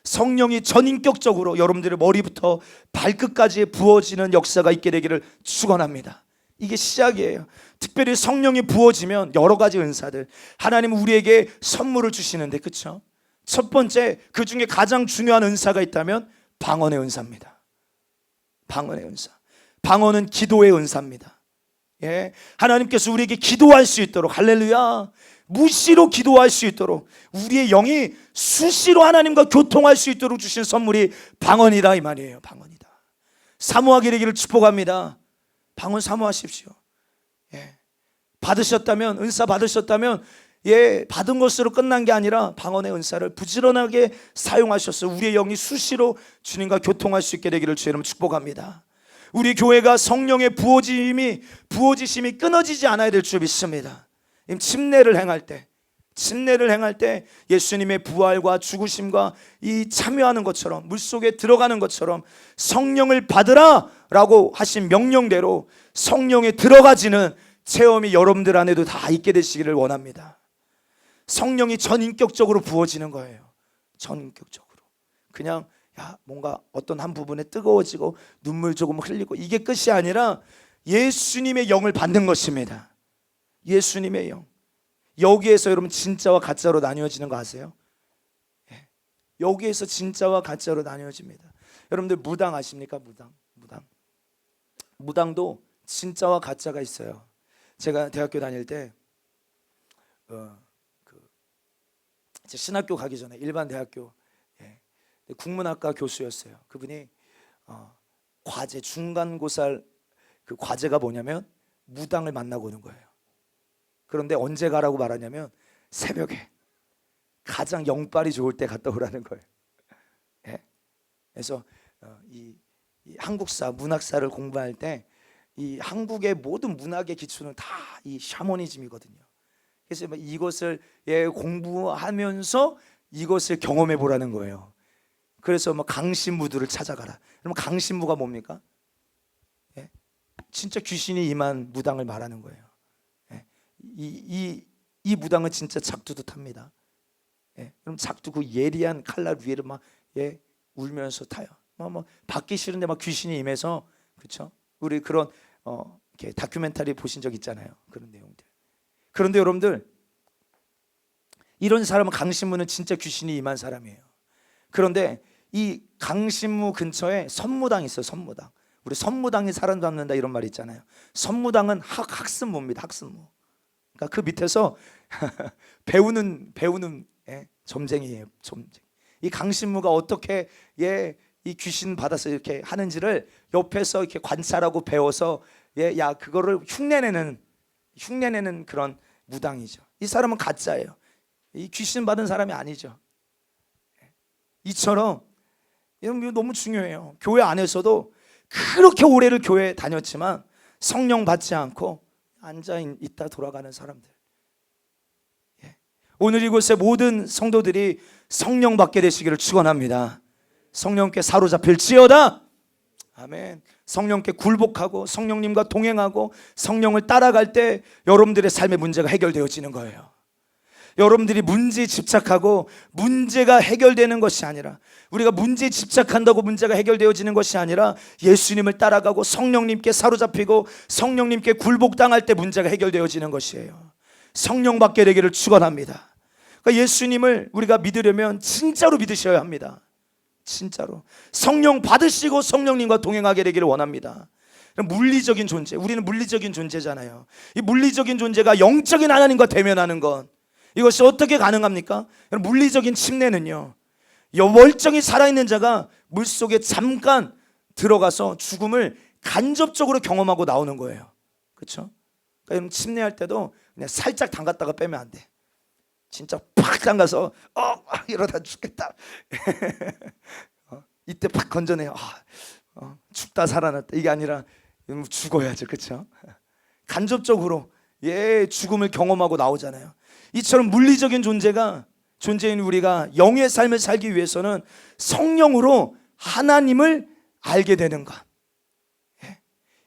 성령이 전인격적으로 여러분들의 머리부터 발끝까지 부어지는 역사가 있게 되기를 축원합니다. 이게 시작이에요. 특별히 성령이 부어지면 여러 가지 은사들, 하나님은 우리에게 선물을 주시는데, 그렇죠? 첫 번째, 그 중에 가장 중요한 은사가 있다면 방언의 은사입니다. 방언의 은사. 방언은 기도의 은사입니다. 하나님께서 우리에게 기도할 수 있도록, 할렐루야, 무시로 기도할 수 있도록, 우리의 영이 수시로 하나님과 교통할 수 있도록 주신 선물이 방언이다, 이 말이에요. 방언이다. 사모하게 되기를 축복합니다. 방언 사모하십시오. 받으셨다면, 은사 받으셨다면, 받은 것으로 끝난 게 아니라 방언의 은사를 부지런하게 사용하셔서 우리의 영이 수시로 주님과 교통할 수 있게 되기를 주의 이름으로 축복합니다. 우리 교회가 성령의 부어지심이 끊어지지 않아야 될 줄 믿습니다. 침례를 행할 때 예수님의 부활과 죽으심과 이 참여하는 것처럼, 물속에 들어가는 것처럼 성령을 받으라 라고 하신 명령대로 성령에 들어가지는 체험이 여러분들 안에도 다 있게 되시기를 원합니다. 성령이 전인격적으로 부어지는 거예요. 전인격적으로. 그냥 뭔가 어떤 한 부분에 뜨거워지고 눈물 조금 흘리고 이게 끝이 아니라 예수님의 영을 받는 것입니다. 예수님의 영. 여기에서 여러분 진짜와 가짜로 나뉘어지는 거 아세요? 여기에서 진짜와 가짜로 나뉘어집니다. 여러분들 무당 아십니까? 무당도 진짜와 가짜가 있어요. 제가 대학교 다닐 때 신학교 가기 전에 일반 대학교 국문학과 교수였어요. 그분이 과제 중간고사 그 과제가 뭐냐면 무당을 만나고 오는 거예요. 그런데 언제 가라고 말하냐면 새벽에 가장 영빨이 좋을 때 갔다 오라는 거예요. 그래서 이 한국사 문학사를 공부할 때 이 한국의 모든 문학의 기초는 다 이 샤머니즘이거든요. 그래서 이것을 공부하면서 이것을 경험해 보라는 거예요. 그래서 강신무들을 찾아가라. 그러면 강신무가 뭡니까? 진짜 귀신이 임한 무당을 말하는 거예요. 이 무당은 진짜 작두도 탑니다. 그럼 작두 그 예리한 칼날 위에를 막 울면서 타요. 받기 싫은데 막 귀신이 임해서, 그렇죠? 우리 그런 이렇게 다큐멘터리 보신 적 있잖아요. 그런 내용들. 그런데 여러분들, 이런 사람은 강신무는 진짜 귀신이 임한 사람이에요. 그런데 이 강신무 근처에 선무당이 있어요. 선무당. 우리 선무당이 사람 잡는다 이런 말 있잖아요. 선무당은 학습무입니다. 학습무. 그러니까 그 밑에서 배우는 점쟁이에요. 점쟁이. 이 강신무가 어떻게 이 귀신 받아서 이렇게 하는지를 옆에서 이렇게 관찰하고 배워서 그거를 흉내내는 그런 무당이죠. 이 사람은 가짜예요. 이 귀신 받은 사람이 아니죠. 이처럼 이거 너무 중요해요. 교회 안에서도 그렇게 오래를 교회에 다녔지만 성령 받지 않고 앉아 있다 돌아가는 사람들. 오늘 이곳에 모든 성도들이 성령 받게 되시기를 축원합니다. 성령께 사로잡힐지어다. 아멘. 성령께 굴복하고 성령님과 동행하고 성령을 따라갈 때 여러분들의 삶의 문제가 해결되어지는 거예요. 여러분들이 문제에 집착하고 문제가 해결되는 것이 아니라, 우리가 문제에 집착한다고 문제가 해결되어지는 것이 아니라 예수님을 따라가고 성령님께 사로잡히고 성령님께 굴복당할 때 문제가 해결되어지는 것이에요. 성령 받게 되기를 축원합니다. 그러니까 예수님을 우리가 믿으려면 진짜로 믿으셔야 합니다. 진짜로 성령 받으시고 성령님과 동행하게 되기를 원합니다. 물리적인 존재, 우리는 물리적인 존재잖아요. 이 물리적인 존재가 영적인 하나님과 대면하는 것, 이것이 어떻게 가능합니까? 물리적인 침례는요, 멀쩡히 살아있는 자가 물속에 잠깐 들어가서 죽음을 간접적으로 경험하고 나오는 거예요. 그렇죠? 그러니까 침례할 때도 그냥 살짝 담갔다가 빼면 안 돼. 진짜 팍 담가서 이러다 죽겠다. 이때 팍 건져내요. 죽다 살아났다. 이게 아니라 죽어야죠. 그렇죠? 간접적으로 죽음을 경험하고 나오잖아요. 이처럼 물리적인 존재인 우리가 영의 삶을 살기 위해서는 성령으로 하나님을 알게 되는 것,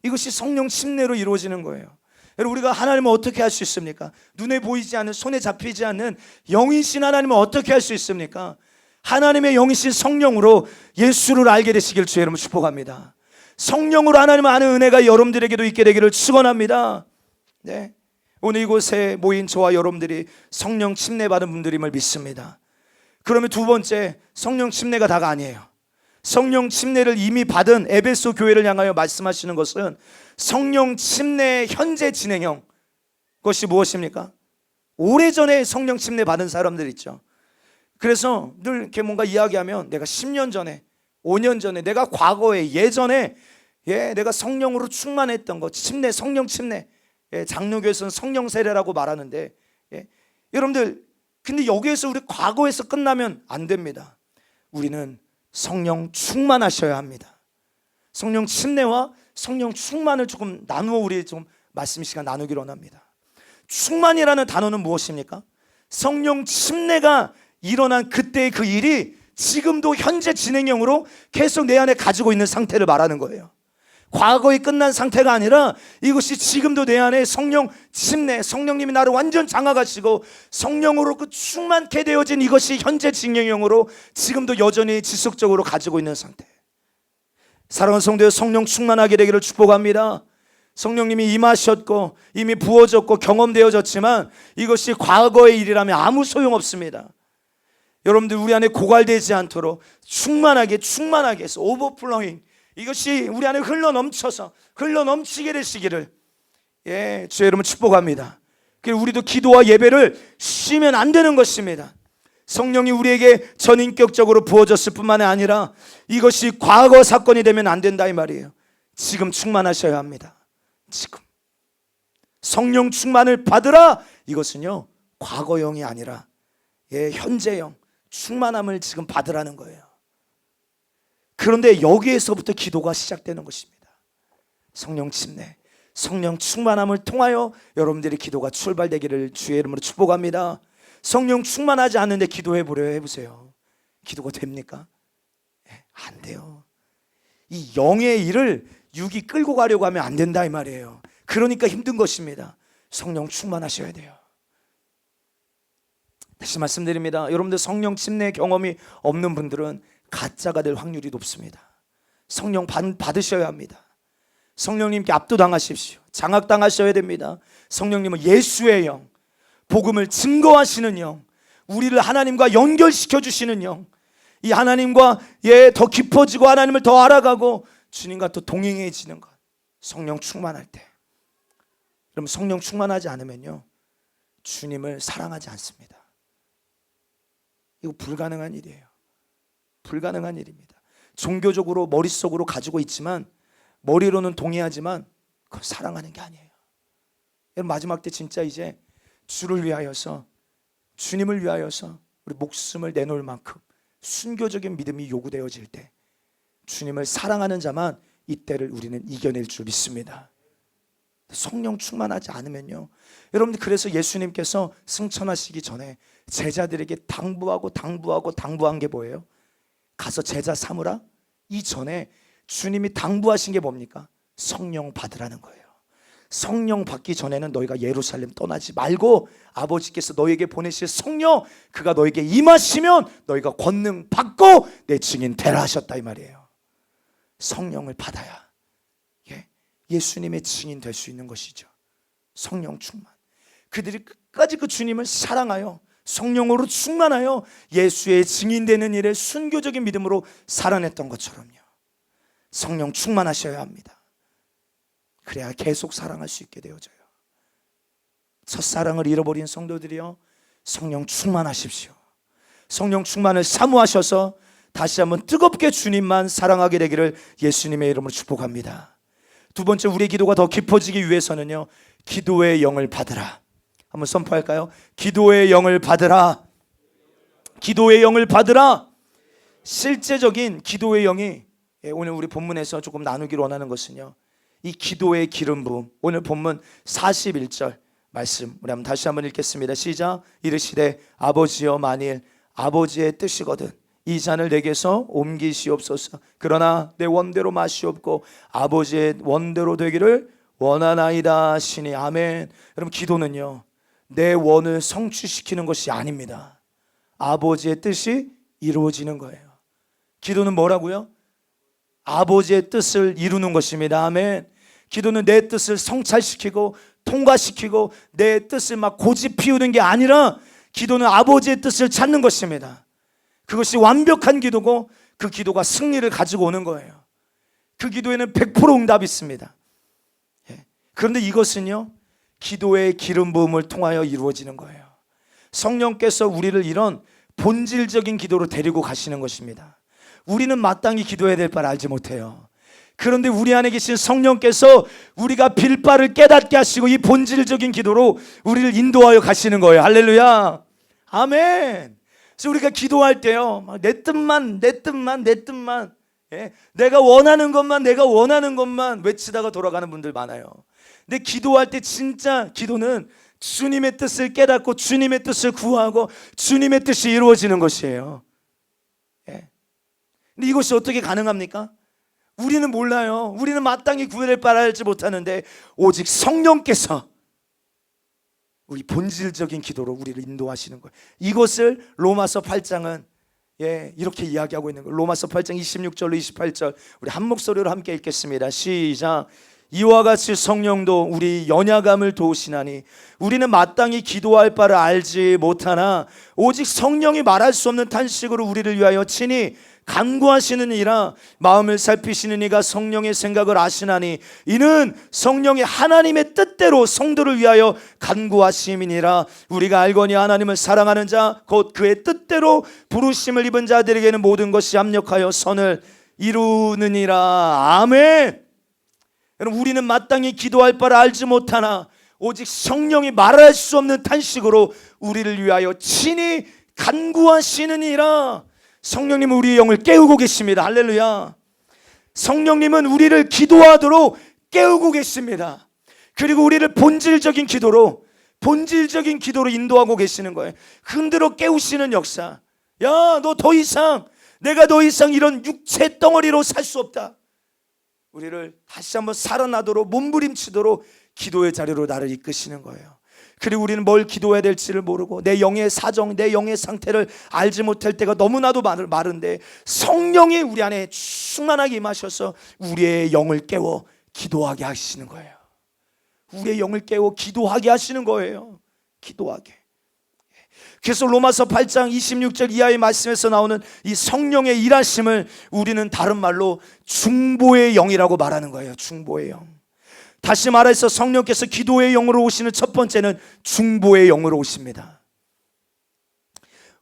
이것이 성령 침례로 이루어지는 거예요. 여러분, 우리가 하나님을 어떻게 할 수 있습니까? 눈에 보이지 않는, 손에 잡히지 않는 영이신 하나님을 어떻게 할 수 있습니까? 하나님의 영이신 성령으로 예수를 알게 되시길 주의 이름으로 축복합니다. 성령으로 하나님을 아는 은혜가 여러분들에게도 있게 되기를 축원합니다. 오늘 이곳에 모인 저와 여러분들이 성령 침례 받은 분들임을 믿습니다. 그러면 두 번째, 성령 침례가 다가 아니에요. 성령 침례를 이미 받은 에베소 교회를 향하여 말씀하시는 것은 성령 침례의 현재 진행형, 그것이 무엇입니까? 오래전에 성령 침례 받은 사람들 있죠. 그래서 늘 이렇게 뭔가 이야기하면 내가 10년 전에, 5년 전에, 내가 과거에, 예전에 내가 성령으로 충만했던 것, 침례, 성령 침례, 장로교에서는 성령 세례라고 말하는데, 여러분들, 근데 여기에서 우리 과거에서 끝나면 안 됩니다. 우리는 성령 충만하셔야 합니다. 성령 침례와 성령 충만을 조금 나누어 우리 좀 말씀 시간 나누기로 합니다. 충만이라는 단어는 무엇입니까? 성령 침례가 일어난 그때의 그 일이 지금도 현재 진행형으로 계속 내 안에 가지고 있는 상태를 말하는 거예요. 과거에 끝난 상태가 아니라 이것이 지금도 내 안에 성령 침례, 성령님이 나를 완전 장악하시고 성령으로 그 충만케 되어진 이것이 현재 진행형으로 지금도 여전히 지속적으로 가지고 있는 상태. 사랑하는 성도여, 성령 충만하게 되기를 축복합니다. 성령님이 임하셨고 이미 부어졌고 경험되어졌지만 이것이 과거의 일이라면 아무 소용없습니다. 여러분들, 우리 안에 고갈되지 않도록 충만하게 해서 오버플로잉, 이것이 우리 안에 흘러 넘쳐서 흘러 넘치게 되시기를 주의 이름으로 축복합니다. 그리고 우리도 기도와 예배를 쉬면 안 되는 것입니다. 성령이 우리에게 전인격적으로 부어졌을 뿐만 아니라 이것이 과거 사건이 되면 안 된다 이 말이에요. 지금 충만하셔야 합니다. 지금 성령 충만을 받으라. 이것은요 과거형이 아니라 현재형 충만함을 지금 받으라는 거예요. 그런데 여기에서부터 기도가 시작되는 것입니다. 성령 침례, 성령 충만함을 통하여 여러분들의 기도가 출발되기를 주의 이름으로 축복합니다. 성령 충만하지 않는데 기도해 보려 해보세요. 기도가 됩니까? 안 돼요. 이 영의 일을 육이 끌고 가려고 하면 안 된다 이 말이에요. 그러니까 힘든 것입니다. 성령 충만하셔야 돼요. 다시 말씀드립니다. 여러분들 성령 침례 경험이 없는 분들은 가짜가 될 확률이 높습니다. 성령 받으셔야 합니다. 성령님께 압도당하십시오. 장악당하셔야 됩니다. 성령님은 예수의 영, 복음을 증거하시는 영, 우리를 하나님과 연결시켜 주시는 영, 이 하나님과 더 깊어지고 하나님을 더 알아가고 주님과 또 동행해지는 것. 성령 충만할 때, 여러분 성령 충만하지 않으면요 주님을 사랑하지 않습니다. 이거 불가능한 일이에요. 불가능한 일입니다. 종교적으로 머릿속으로 가지고 있지만, 머리로는 동의하지만 그건 사랑하는 게 아니에요. 여러분 마지막 때 진짜 이제 주를 위하여서, 주님을 위하여서 우리 목숨을 내놓을 만큼 순교적인 믿음이 요구되어질 때 주님을 사랑하는 자만 이때를 우리는 이겨낼 줄 믿습니다. 성령 충만하지 않으면요 여러분들, 그래서 예수님께서 승천하시기 전에 제자들에게 당부한 게 뭐예요? 가서 제자 삼으라. 이전에 주님이 당부하신 게 뭡니까? 성령 받으라는 거예요. 성령 받기 전에는 너희가 예루살렘 떠나지 말고 아버지께서 너희에게 보내실 성령, 그가 너희에게 임하시면 너희가 권능 받고 내 증인 되라 하셨다 이 말이에요. 성령을 받아야 예수님의 증인 될 수 있는 것이죠. 성령 충만. 그들이 끝까지 그 주님을 사랑하여 성령으로 충만하여 예수의 증인되는 일에 순교적인 믿음으로 살아냈던 것처럼요 성령 충만하셔야 합니다. 그래야 계속 사랑할 수 있게 되어져요. 첫사랑을 잃어버린 성도들이요 성령 충만하십시오. 성령 충만을 사모하셔서 다시 한번 뜨겁게 주님만 사랑하게 되기를 예수님의 이름으로 축복합니다. 두 번째, 우리의 기도가 더 깊어지기 위해서는요 기도의 영을 받으라. 한번 선포할까요? 기도의 영을 받으라. 기도의 영을 받으라. 실제적인 기도의 영이 오늘 우리 본문에서 조금 나누기를 원하는 것은요 이 기도의 기름 부음, 오늘 본문 41절 말씀 우리 한번 다시 한번 읽겠습니다. 시작. 이르시되 아버지여 만일 아버지의 뜻이거든 이 잔을 내게서 옮기시옵소서. 그러나 내 원대로 마시옵고 아버지의 원대로 되기를 원하나이다 하시니. 아멘. 여러분 기도는요 내 원을 성취시키는 것이 아닙니다. 아버지의 뜻이 이루어지는 거예요. 기도는 뭐라고요? 아버지의 뜻을 이루는 것입니다. 아멘. 기도는 내 뜻을 성찰시키고 통과시키고 내 뜻을 막 고집 피우는 게 아니라 기도는 아버지의 뜻을 찾는 것입니다. 그것이 완벽한 기도고 그 기도가 승리를 가지고 오는 거예요. 그 기도에는 100% 응답이 있습니다. 그런데 이것은요 기도의 기름 부음을 통하여 이루어지는 거예요. 성령께서 우리를 이런 본질적인 기도로 데리고 가시는 것입니다. 우리는 마땅히 기도해야 될 바를 알지 못해요. 그런데 우리 안에 계신 성령께서 우리가 빌 바를 깨닫게 하시고 이 본질적인 기도로 우리를 인도하여 가시는 거예요. 할렐루야. 아멘. 그래서 우리가 기도할 때요 내 뜻만 내가 원하는 것만 외치다가 돌아가는 분들 많아요. 근데 기도할 때 진짜 기도는 주님의 뜻을 깨닫고 주님의 뜻을 구하고 주님의 뜻이 이루어지는 것이에요. 근데 이것이 어떻게 가능합니까? 우리는 몰라요. 우리는 마땅히 구해낼 바를 알지 못하는데 오직 성령께서 우리 본질적인 기도로 우리를 인도하시는 거예요. 이것을 로마서 8장은 이렇게 이야기하고 있는 거예요. 로마서 8장 26절로 28절 우리 한 목소리로 함께 읽겠습니다. 시작. 이와 같이 성령도 우리 연약함을 도우시나니 우리는 마땅히 기도할 바를 알지 못하나 오직 성령이 말할 수 없는 탄식으로 우리를 위하여 친히 간구하시는 이라 마음을 살피시는 이가 성령의 생각을 아시나니 이는 성령이 하나님의 뜻대로 성도를 위하여 간구하심이니라. 우리가 알거니 하나님을 사랑하는 자 곧 그의 뜻대로 부르심을 입은 자들에게는 모든 것이 합력하여 선을 이루느니라. 아멘. 여러분, 우리는 마땅히 기도할 바를 알지 못하나 오직 성령이 말할 수 없는 탄식으로 우리를 위하여 친히 간구하시느니라. 성령님은 우리의 영을 깨우고 계십니다. 할렐루야. 성령님은 우리를 기도하도록 깨우고 계십니다. 그리고 우리를 본질적인 기도로 인도하고 계시는 거예요. 흔들어 깨우시는 역사. 야, 너 더 이상, 내가 더 이상 이런 육체 덩어리로 살 수 없다. 우리를 다시 한번 살아나도록, 몸부림치도록 기도의 자리로 나를 이끄시는 거예요. 그리고 우리는 뭘 기도해야 될지를 모르고 내 영의 사정, 내 영의 상태를 알지 못할 때가 너무나도 많은데 성령이 우리 안에 충만하게 임하셔서 우리의 영을 깨워 기도하게 하시는 거예요. 우리의 영을 깨워 기도하게 하시는 거예요. 기도하게. 그래서 로마서 8장 26절 이하의 말씀에서 나오는 이 성령의 일하심을 우리는 다른 말로 중보의 영이라고 말하는 거예요. 중보의 영. 다시 말해서 성령께서 기도의 영으로 오시는 첫 번째는 중보의 영으로 오십니다.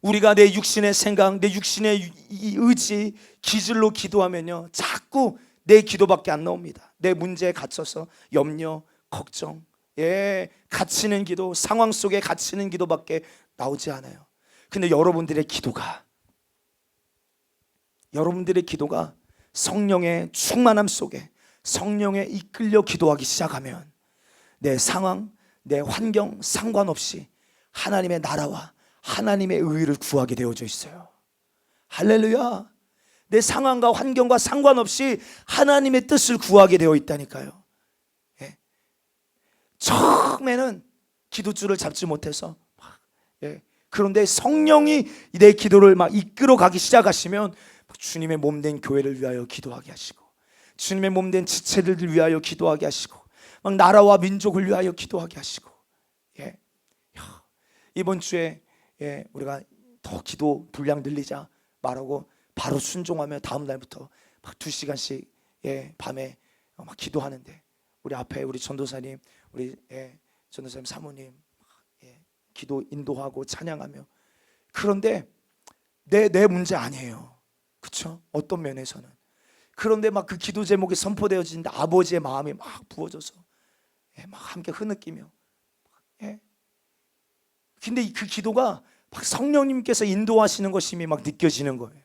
우리가 내 육신의 생각, 내 육신의 의지, 기질로 기도하면요, 자꾸 내 기도밖에 안 나옵니다. 내 문제에 갇혀서 염려, 걱정, 갇히는 기도, 상황 속에 갇히는 기도밖에 나오지 않아요. 근데 여러분들의 기도가 성령의 충만함 속에 성령에 이끌려 기도하기 시작하면 내 상황, 내 환경 상관없이 하나님의 나라와 하나님의 의를 구하게 되어져 있어요. 할렐루야. 내 상황과 환경과 상관없이 하나님의 뜻을 구하게 되어 있다니까요. 처음에는 기도줄을 잡지 못해서 그런데 성령이 내 기도를 막 이끌어 가기 시작하시면 주님의 몸된 교회를 위하여 기도하게 하시고 주님의 몸된 지체들을 위하여 기도하게 하시고 막 나라와 민족을 위하여 기도하게 하시고 이번 주에 우리가 더 기도 분량 늘리자 말하고 바로 순종하며 다음 날부터 막 2시간씩 밤에 막 기도하는데 우리 앞에 우리 전도사님, 우리 전도사님 사모님 기도 인도하고 찬양하며 그런데 내 문제 아니에요. 그렇죠? 어떤 면에서는. 그런데 막 그 기도 제목이 선포되어지는데 아버지의 마음이 막 부어져서 막 함께 흐느끼며 근데 그 기도가 막 성령님께서 인도하시는 것이 막 느껴지는 거예요.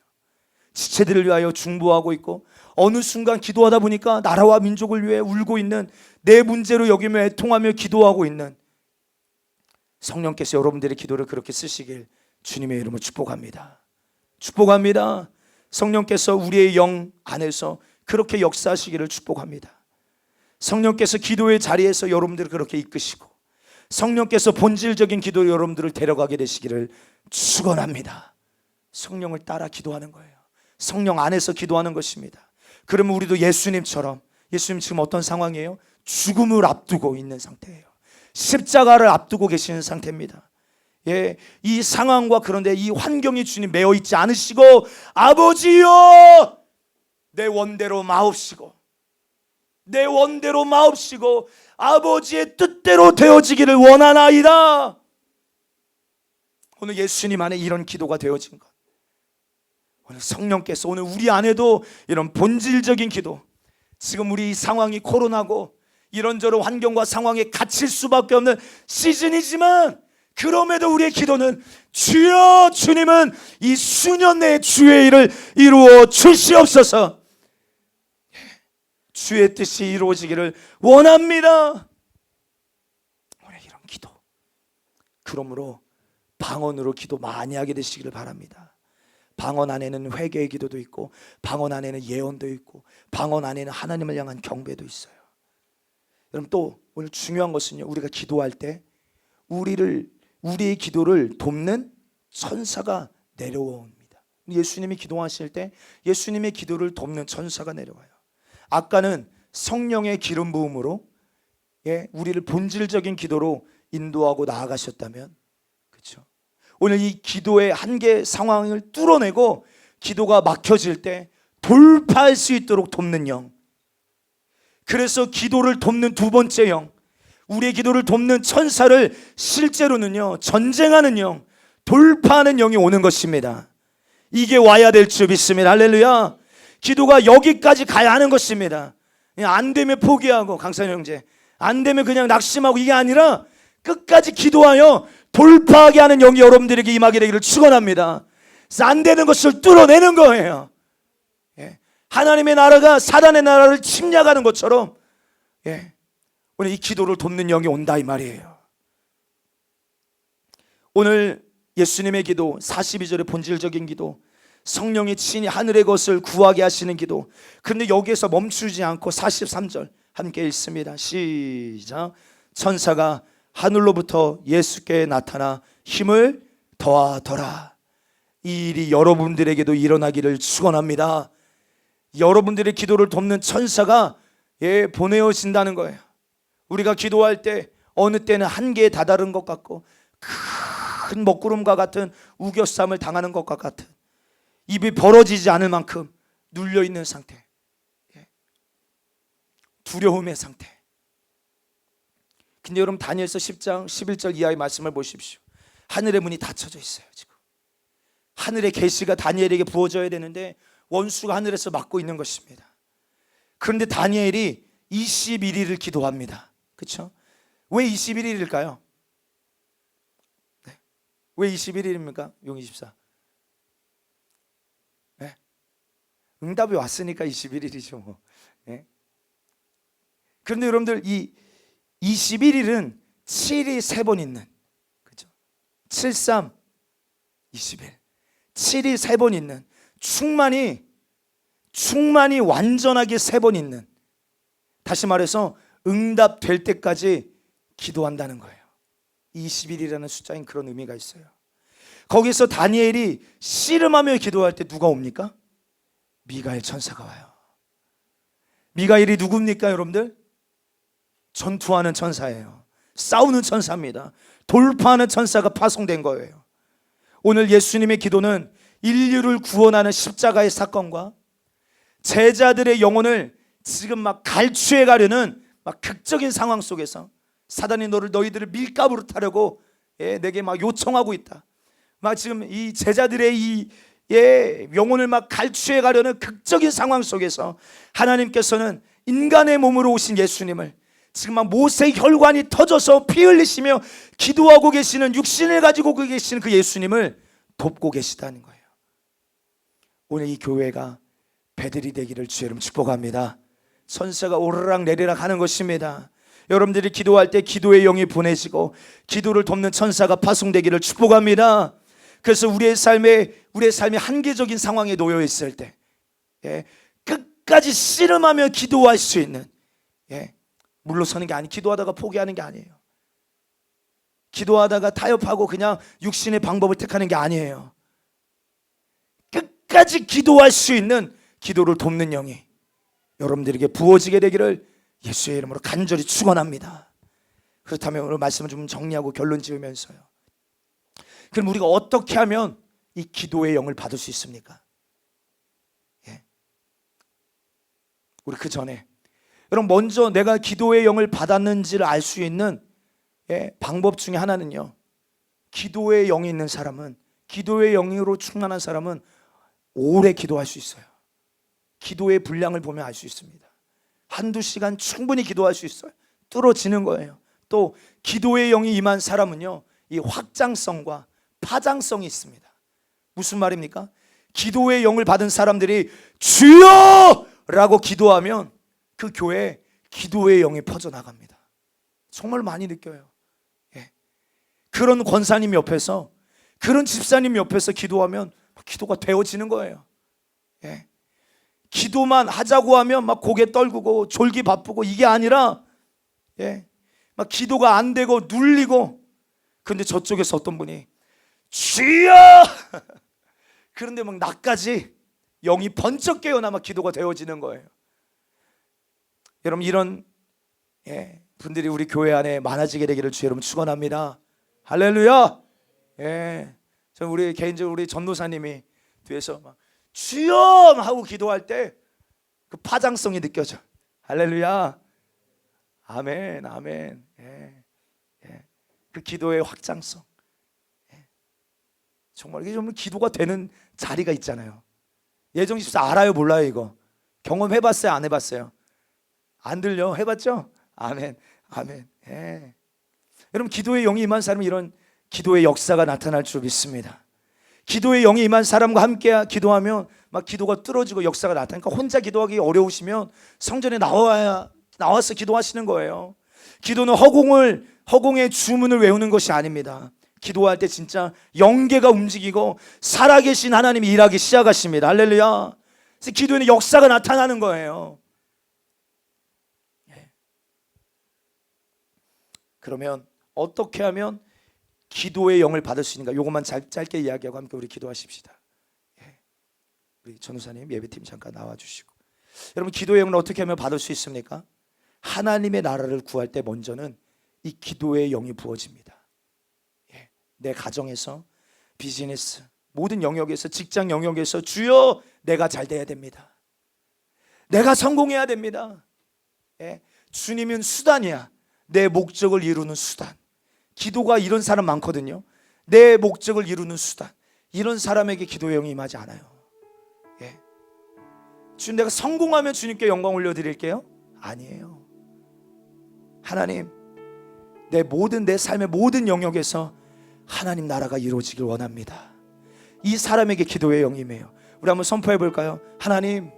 지체들을 위하여 중보하고 있고 어느 순간 기도하다 보니까 나라와 민족을 위해 울고 있는 내 문제로 여기며 애통하며 기도하고 있는 성령께서 여러분들의 기도를 그렇게 쓰시길 주님의 이름으로 축복합니다. 축복합니다. 성령께서 우리의 영 안에서 그렇게 역사하시기를 축복합니다. 성령께서 기도의 자리에서 여러분들을 그렇게 이끄시고 성령께서 본질적인 기도로 여러분들을 데려가게 되시기를 축원합니다. 성령을 따라 기도하는 거예요. 성령 안에서 기도하는 것입니다. 그러면 우리도 예수님처럼, 예수님 지금 어떤 상황이에요? 죽음을 앞두고 있는 상태예요. 십자가를 앞두고 계시는 상태입니다. 이 상황과 그런데 이 환경이 주님 매어 있지 않으시고 아버지여 내 원대로 마옵시고 내 원대로 마옵시고 아버지의 뜻대로 되어지기를 원하나이다. 오늘 예수님 안에 이런 기도가 되어진 것, 오늘 성령께서 오늘 우리 안에도 이런 본질적인 기도, 지금 우리 이 상황이 코로나고 이런저런 환경과 상황에 갇힐 수밖에 없는 시즌이지만 그럼에도 우리의 기도는 주여 주님은 이 수년 내에 주의 일을 이루어 주시옵소서. 주의 뜻이 이루어지기를 원합니다. 오늘 이런 기도, 그러므로 방언으로 기도 많이 하게 되시기를 바랍니다. 방언 안에는 회개의 기도도 있고 방언 안에는 예언도 있고 방언 안에는 하나님을 향한 경배도 있어요. 여러분 또 오늘 중요한 것은요, 우리가 기도할 때 우리의 기도를 돕는 천사가 내려옵니다. 예수님이 기도하실 때 예수님의 기도를 돕는 천사가 내려와요. 아까는 성령의 기름 부음으로 우리를 본질적인 기도로 인도하고 나아가셨다면, 그렇죠? 오늘 이 기도의 한계 상황을 뚫어내고 기도가 막혀질 때 돌파할 수 있도록 돕는 영, 그래서 기도를 돕는 두 번째 영, 우리의 기도를 돕는 천사를 실제로는요 전쟁하는 영, 돌파하는 영이 오는 것입니다. 이게 와야 될 줄 믿습니다. 할렐루야. 기도가 여기까지 가야 하는 것입니다. 안 되면 포기하고, 강찬 형제, 안 되면 그냥 낙심하고, 이게 아니라 끝까지 기도하여 돌파하게 하는 영이 여러분들에게 임하게 되기를 축원합니다. 안 되는 것을 뚫어내는 거예요. 하나님의 나라가 사단의 나라를 침략하는 것처럼 오늘 이 기도를 돕는 영이 온다, 이 말이에요. 오늘 예수님의 기도 42절의 본질적인 기도, 성령이 친히 하늘의 것을 구하게 하시는 기도. 그런데 여기에서 멈추지 않고 43절 함께 읽습니다. 시작. 천사가 하늘로부터 예수께 나타나 힘을 더하더라. 이 일이 여러분들에게도 일어나기를 축원합니다. 여러분들의 기도를 돕는 천사가 보내어진다는 거예요. 우리가 기도할 때 어느 때는 한계에 다다른 것 같고, 큰 먹구름과 같은 우겨쌈을 당하는 것과 같은, 입이 벌어지지 않을 만큼 눌려있는 상태, 두려움의 상태. 근데 여러분, 다니엘서 10장 11절 이하의 말씀을 보십시오. 하늘의 문이 닫혀져 있어요. 지금 하늘의 계시가 다니엘에게 부어져야 되는데 원수가 하늘에서 막고 있는 것입니다. 그런데 다니엘이 21일을 기도합니다. 그렇죠? 왜 21일일까요? 왜 21일입니까? 용24. 응답이 왔으니까 21일이죠 뭐. 그런데 여러분들, 이 21일은 7이 3번 있는, 그죠? 73, 21. 7이 3번 있는, 충만이 완전하게 3번 있는, 다시 말해서 응답될 때까지 기도한다는 거예요. 21이라는 숫자인 그런 의미가 있어요. 거기서 다니엘이 씨름하며 기도할 때 누가 옵니까? 미가엘 천사가 와요. 미가엘이 누굽니까 여러분들? 전투하는 천사예요. 싸우는 천사입니다. 돌파하는 천사가 파송된 거예요. 오늘 예수님의 기도는 인류를 구원하는 십자가의 사건과 제자들의 영혼을 지금 막 갈취해 가려는 막 극적인 상황 속에서 사단이 너희들을 밀가부로 타려고 내게 막 요청하고 있다. 막 지금 이 제자들의 이 영혼을 막 갈취해 가려는 극적인 상황 속에서 하나님께서는 인간의 몸으로 오신 예수님을 지금 막 모세의 혈관이 터져서 피 흘리시며 기도하고 계시는, 육신을 가지고 계시는 그 예수님을 돕고 계시다는 거예요. 오늘 이 교회가 배들이 되기를 주의 이름 축복합니다. 천사가 오르락 내리락 하는 것입니다. 여러분들이 기도할 때 기도의 영이 보내지고 기도를 돕는 천사가 파송되기를 축복합니다. 그래서 우리의 삶이 한계적인 상황에 놓여 있을 때 끝까지 씨름하며 기도할 수 있는, 물러서는 게 아니, 기도하다가 포기하는 게 아니에요. 기도하다가 타협하고 그냥 육신의 방법을 택하는 게 아니에요. 끝까지 기도할 수 있는 기도를 돕는 영이 여러분들에게 부어지게 되기를 예수의 이름으로 간절히 축원합니다. 그렇다면 오늘 말씀을 좀 정리하고 결론 지으면서요, 그럼 우리가 어떻게 하면 이 기도의 영을 받을 수 있습니까? 우리 그 전에 여러분, 먼저 내가 기도의 영을 받았는지를 알 수 있는 방법 중에 하나는요, 기도의 영이 있는 사람은, 기도의 영으로 충만한 사람은 오래 기도할 수 있어요. 기도의 분량을 보면 알 수 있습니다. 한두 시간 충분히 기도할 수 있어요. 뚫어지는 거예요. 또 기도의 영이 임한 사람은요, 이 확장성과 파장성이 있습니다. 무슨 말입니까? 기도의 영을 받은 사람들이 주여! 라고 기도하면 그 교회에 기도의 영이 퍼져나갑니다. 정말 많이 느껴요. 그런 권사님 옆에서, 그런 집사님 옆에서 기도하면 기도가 되어지는 거예요. 기도만 하자고 하면 막 고개 떨구고 졸기 바쁘고, 이게 아니라 막 기도가 안 되고 눌리고, 그런데 저쪽에서 어떤 분이 주여! 그런데 막 나까지 영이 번쩍 깨어나 막 기도가 되어지는 거예요. 여러분 이런 분들이 우리 교회 안에 많아지게 되기를 주 여러분 축원합니다. 할렐루야. 저 우리 개인적으로 우리 전도사님이 뒤에서 막 주여 하고 기도할 때 그 파장성이 느껴져. 할렐루야. 아멘, 아멘. 그 기도의 확장성. 정말 이게 좀 기도가 되는 자리가 있잖아요. 예정 집사 알아요, 몰라요 이거? 경험해봤어요, 안 해봤어요? 안 들려? 해봤죠? 아멘, 아멘. 여러분 기도의 영이 임한 사람은 이런 기도의 역사가 나타날 줄 믿습니다. 기도의 영이 임한 사람과 함께 기도하면 막 기도가 뚫어지고 역사가 나타나니까 혼자 기도하기 어려우시면 성전에 나와서 기도하시는 거예요. 기도는 허공의 주문을 외우는 것이 아닙니다. 기도할 때 진짜 영계가 움직이고 살아계신 하나님이 일하기 시작하십니다. 할렐루야. 그래서 기도에는 역사가 나타나는 거예요. 그러면 어떻게 하면 기도의 영을 받을 수 있는가? 이것만 짧게 이야기하고 함께 우리 기도하십시다. 우리 전우사님 예배팀 잠깐 나와주시고. 여러분 기도의 영을 어떻게 하면 받을 수 있습니까? 하나님의 나라를 구할 때 먼저는 이 기도의 영이 부어집니다. 내 가정에서, 비즈니스, 모든 영역에서, 직장 영역에서 주여 내가 잘 돼야 됩니다. 내가 성공해야 됩니다. 주님은 수단이야. 내 목적을 이루는 수단. 기도가 이런 사람 많거든요. 내 목적을 이루는 수단. 이런 사람에게 기도의 영이 임하지 않아요. 주님 내가 성공하면 주님께 영광 올려드릴게요? 아니에요. 하나님 내 삶의 모든 영역에서 하나님 나라가 이루어지길 원합니다. 이 사람에게 기도의 영이 임해요. 우리 한번 선포해 볼까요? 하나님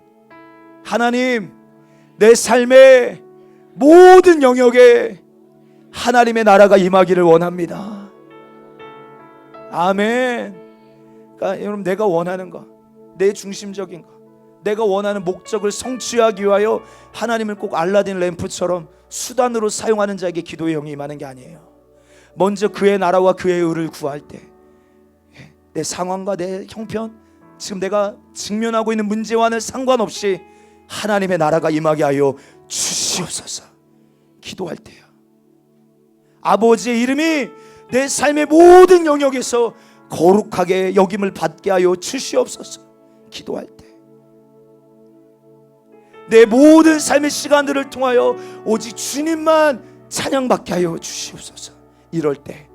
내 삶의 모든 영역에 하나님의 나라가 임하기를 원합니다. 아멘. 그러니까 여러분 내가 원하는 거, 내 중심적인 거, 내가 원하는 목적을 성취하기 위하여 하나님을 꼭 알라딘 램프처럼 수단으로 사용하는 자에게 기도의 영이 임하는 게 아니에요. 먼저 그의 나라와 그의 의를 구할 때 내 상황과 내 형편, 지금 내가 직면하고 있는 문제와는 상관없이 하나님의 나라가 임하게 하여 주시옵소서. 기도할 때요. 아버지의 이름이 내 삶의 모든 영역에서 거룩하게 여김을 받게 하여 주시옵소서. 기도할 때 내 모든 삶의 시간들을 통하여 오직 주님만 찬양받게 하여 주시옵소서. 이럴 때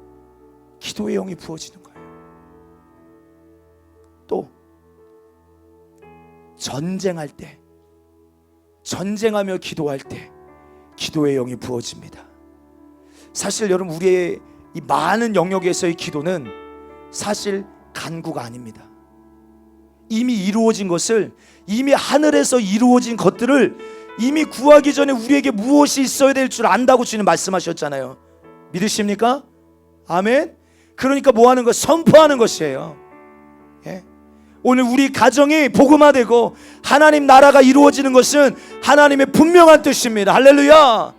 기도의 영이 부어지는 거예요. 또 전쟁할 때, 전쟁하며 기도할 때 기도의 영이 부어집니다. 사실 여러분 우리의 이 많은 영역에서의 기도는 사실 간구가 아닙니다. 이미 이루어진 것을, 이미 하늘에서 이루어진 것들을 이미 구하기 전에 우리에게 무엇이 있어야 될 줄 안다고 주님 말씀하셨잖아요. 믿으십니까? 아멘. 그러니까 뭐 하는 거? 선포하는 것이에요. 오늘 우리 가정이 복음화되고 하나님 나라가 이루어지는 것은 하나님의 분명한 뜻입니다. 할렐루야.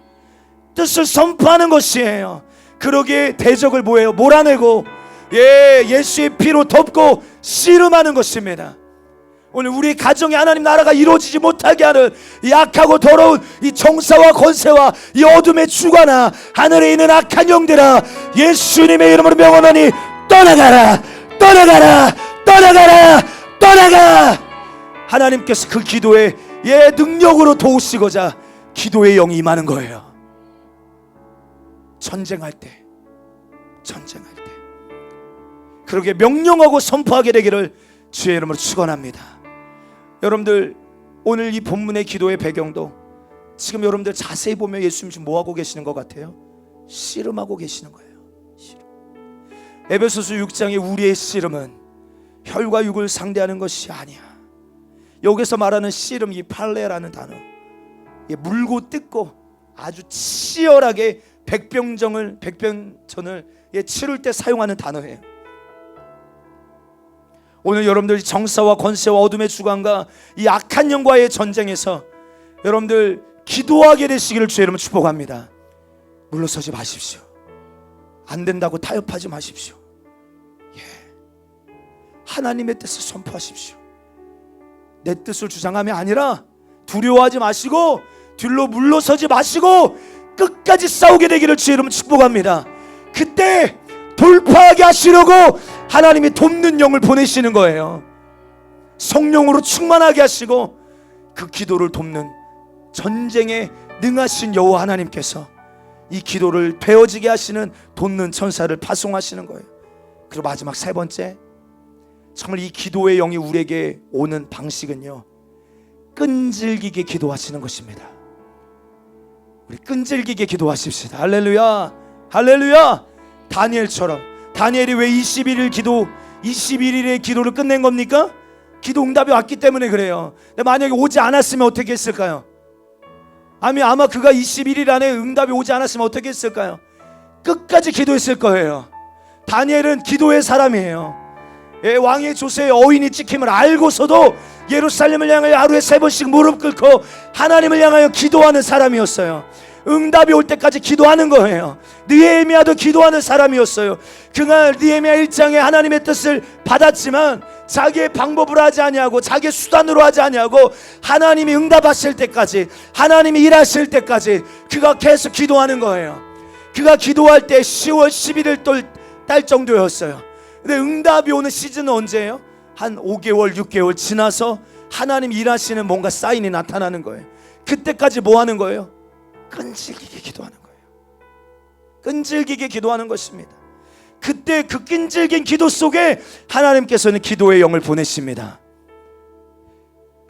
뜻을 선포하는 것이에요. 그러기에 대적을 뭐예요? 몰아내고 예수의 피로 덮고 씨름하는 것입니다. 오늘 우리 가정에 하나님 나라가 이루어지지 못하게 하는 약하고 더러운 이 정사와 권세와 이 어둠의 주관아, 하늘에 있는 악한 영들아, 예수님의 이름으로 명하노니 떠나가라, 떠나가라, 떠나가라, 떠나가. 하나님께서 그 기도에 능력으로 도우시고자 기도의 영이 임하는 거예요. 전쟁할 때 그러게 명령하고 선포하게 되기를 주의 이름으로 축원합니다. 여러분들 오늘 이 본문의 기도의 배경도 지금 여러분들 자세히 보면 예수님 지금 뭐하고 계시는 것 같아요? 씨름하고 계시는 거예요. 씨름. 에베소서 6장의 우리의 씨름은 혈과 육을 상대하는 것이 아니야. 여기서 말하는 씨름, 이 팔레라는 단어, 물고 뜯고 아주 치열하게 백병전을 치를 때 사용하는 단어예요. 오늘 여러분들 정사와 권세와 어둠의 주관과 이 악한 영과의 전쟁에서 여러분들 기도하게 되시기를 주의 이름으로 축복합니다. 물러서지 마십시오. 안 된다고 타협하지 마십시오. 하나님의 뜻을 선포하십시오. 내 뜻을 주장함이 아니라 두려워하지 마시고 뒤로 물러서지 마시고 끝까지 싸우게 되기를 주의 이름으로 축복합니다. 그때 돌파하게 하시려고 하나님이 돕는 영을 보내시는 거예요. 성령으로 충만하게 하시고 그 기도를 돕는 전쟁에 능하신 여호와 하나님께서 이 기도를 되어지게 하시는 돕는 천사를 파송하시는 거예요. 그리고 마지막 세 번째, 정말 이 기도의 영이 우리에게 오는 방식은요, 끈질기게 기도하시는 것입니다. 우리 끈질기게 기도하십시다. 할렐루야, 할렐루야. 다니엘처럼, 다니엘이 왜 21일의 기도를 끝낸 겁니까? 기도 응답이 왔기 때문에 그래요. 근데 만약에 오지 않았으면 어떻게 했을까요? 아마 그가 21일 안에 응답이 오지 않았으면 어떻게 했을까요? 끝까지 기도했을 거예요. 다니엘은 기도의 사람이에요. 왕의 조세에 어인이 찍힘을 알고서도 예루살렘을 향하여 하루에 3번씩 무릎 꿇고 하나님을 향하여 기도하는 사람이었어요. 응답이 올 때까지 기도하는 거예요. 느헤미야도 기도하는 사람이었어요. 그가 느헤미야 1장에 하나님의 뜻을 받았지만 자기의 방법으로 하지 아니하고 자기의 수단으로 하지 아니하고 하나님이 응답하실 때까지, 하나님이 일하실 때까지 그가 계속 기도하는 거예요. 그가 기도할 때 10월 11일 딸 정도였어요. 근데 응답이 오는 시즌은 언제예요? 한 5개월 6개월 지나서 하나님 일하시는 뭔가 사인이 나타나는 거예요. 그때까지 뭐 하는 거예요? 끈질기게 기도하는 거예요. 끈질기게 기도하는 것입니다. 그때 그 끈질긴 기도 속에 하나님께서는 기도의 영을 보내십니다.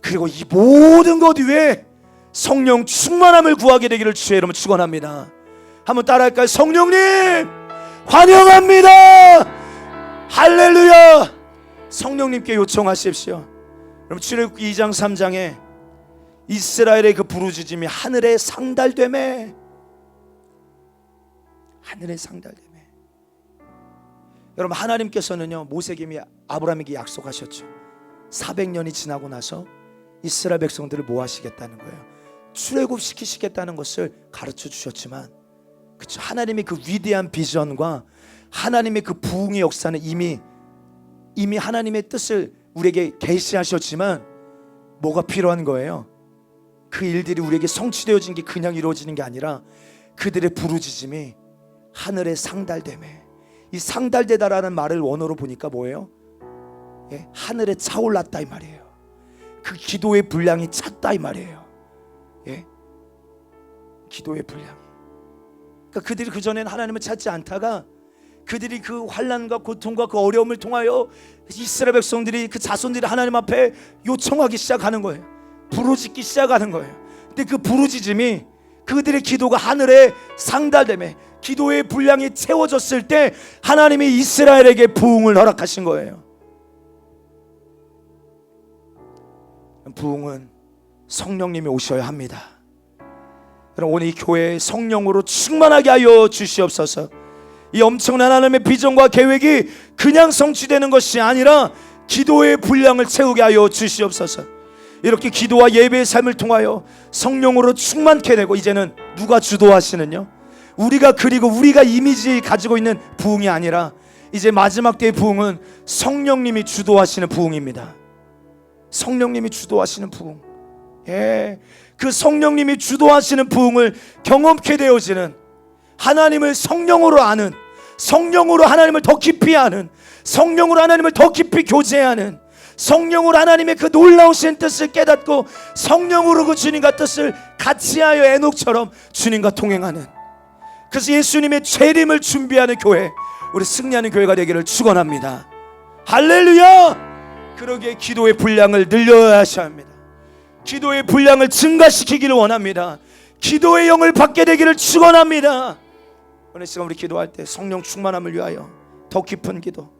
그리고 이 모든 것 위에 성령 충만함을 구하게 되기를 주의 이름으로 축원합니다. 한번 따라할까요? 성령님 환영합니다. 할렐루야. 성령님께 요청하십시오. 여러분 출애굽기 2장 3장에 이스라엘의 그 부르짖음이 하늘에 상달되매, 하늘에 상달되매. 여러분 하나님께서는요 모세에게 아브라함에게 약속하셨죠. 400년이 지나고 나서 이스라엘 백성들을 뭐 하시겠다는 거예요? 출애굽시키시겠다는 것을 가르쳐 주셨지만, 그렇죠, 하나님의 그 위대한 비전과 하나님의 그 부흥의 역사는 이미 하나님의 뜻을 우리에게 계시하셨지만 뭐가 필요한 거예요? 그 일들이 우리에게 성취되어진 게 그냥 이루어지는 게 아니라 그들의 부르짖음이 하늘에 상달되매. 이 상달되다라는 말을 원어로 보니까 뭐예요? 하늘에 차올랐다 이 말이에요. 그 기도의 분량이 찼다 이 말이에요. 기도의 분량이. 그러니까 그들이 그전에는 하나님을 찾지 않다가 그들이 그 환난과 고통과 그 어려움을 통하여 이스라엘 백성들이 그 자손들이 하나님 앞에 요청하기 시작하는 거예요. 부르짖기 시작하는 거예요. 근데 그 부르짖음이 그들의 기도가 하늘에 상달되매 기도의 분량이 채워졌을 때 하나님이 이스라엘에게 부흥을 허락하신 거예요. 부흥은 성령님이 오셔야 합니다. 여러분 오늘 이 교회에 성령으로 충만하게 하여 주시옵소서. 이 엄청난 하나님의 비전과 계획이 그냥 성취되는 것이 아니라 기도의 분량을 채우게 하여 주시옵소서. 이렇게 기도와 예배의 삶을 통하여 성령으로 충만케 되고, 이제는 누가 주도하시는요? 우리가, 그리고 우리가 이미지 가지고 있는 부흥이 아니라 이제 마지막 때의 부흥은 성령님이 주도하시는 부흥입니다. 성령님이 주도하시는 부흥. 그 성령님이 주도하시는 부흥을 경험케 되어지는, 하나님을 성령으로 아는, 성령으로 하나님을 더 깊이 아는, 성령으로 하나님을 더 깊이 교제하는, 성령으로 하나님의 그 놀라우신 뜻을 깨닫고 성령으로 그 주님과 뜻을 같이하여 에녹처럼 주님과 동행하는, 그래서 예수님의 재림을 준비하는 교회, 우리 승리하는 교회가 되기를 축원합니다. 할렐루야. 그러기에 기도의 분량을 늘려야 하셔야 합니다. 기도의 분량을 증가시키기를 원합니다. 기도의 영을 받게 되기를 축원합니다. 오늘 시간 우리 기도할 때 성령 충만함을 위하여 더 깊은 기도,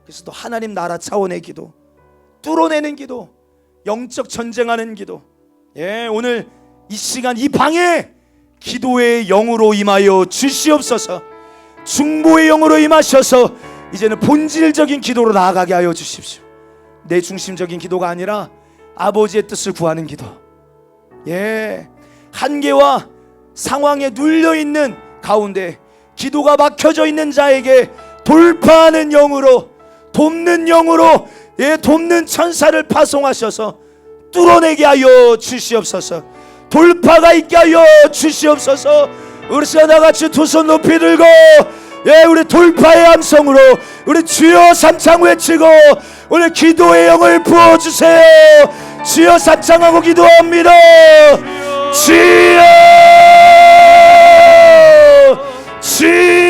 그래서 또 하나님 나라 차원의 기도, 뚫어내는 기도, 영적 전쟁하는 기도. 오늘 이 시간 이 방에 기도의 영으로 임하여 주시옵소서. 중보의 영으로 임하셔서 이제는 본질적인 기도로 나아가게 하여 주십시오. 내 중심적인 기도가 아니라 아버지의 뜻을 구하는 기도. 한계와 상황에 눌려있는 가운데 기도가 막혀져 있는 자에게 돌파하는 영으로, 돕는 영으로, 돕는 천사를 파송하셔서 뚫어내게 하여 주시옵소서. 돌파가 있게 하여 주시옵소서. 우리 다 같이 두 손 높이 들고 우리 돌파의 함성으로 우리 주여 삼창 외치고 오늘 기도의 영을 부어주세요. 주여 삼창하고 기도합니다. 주여 주여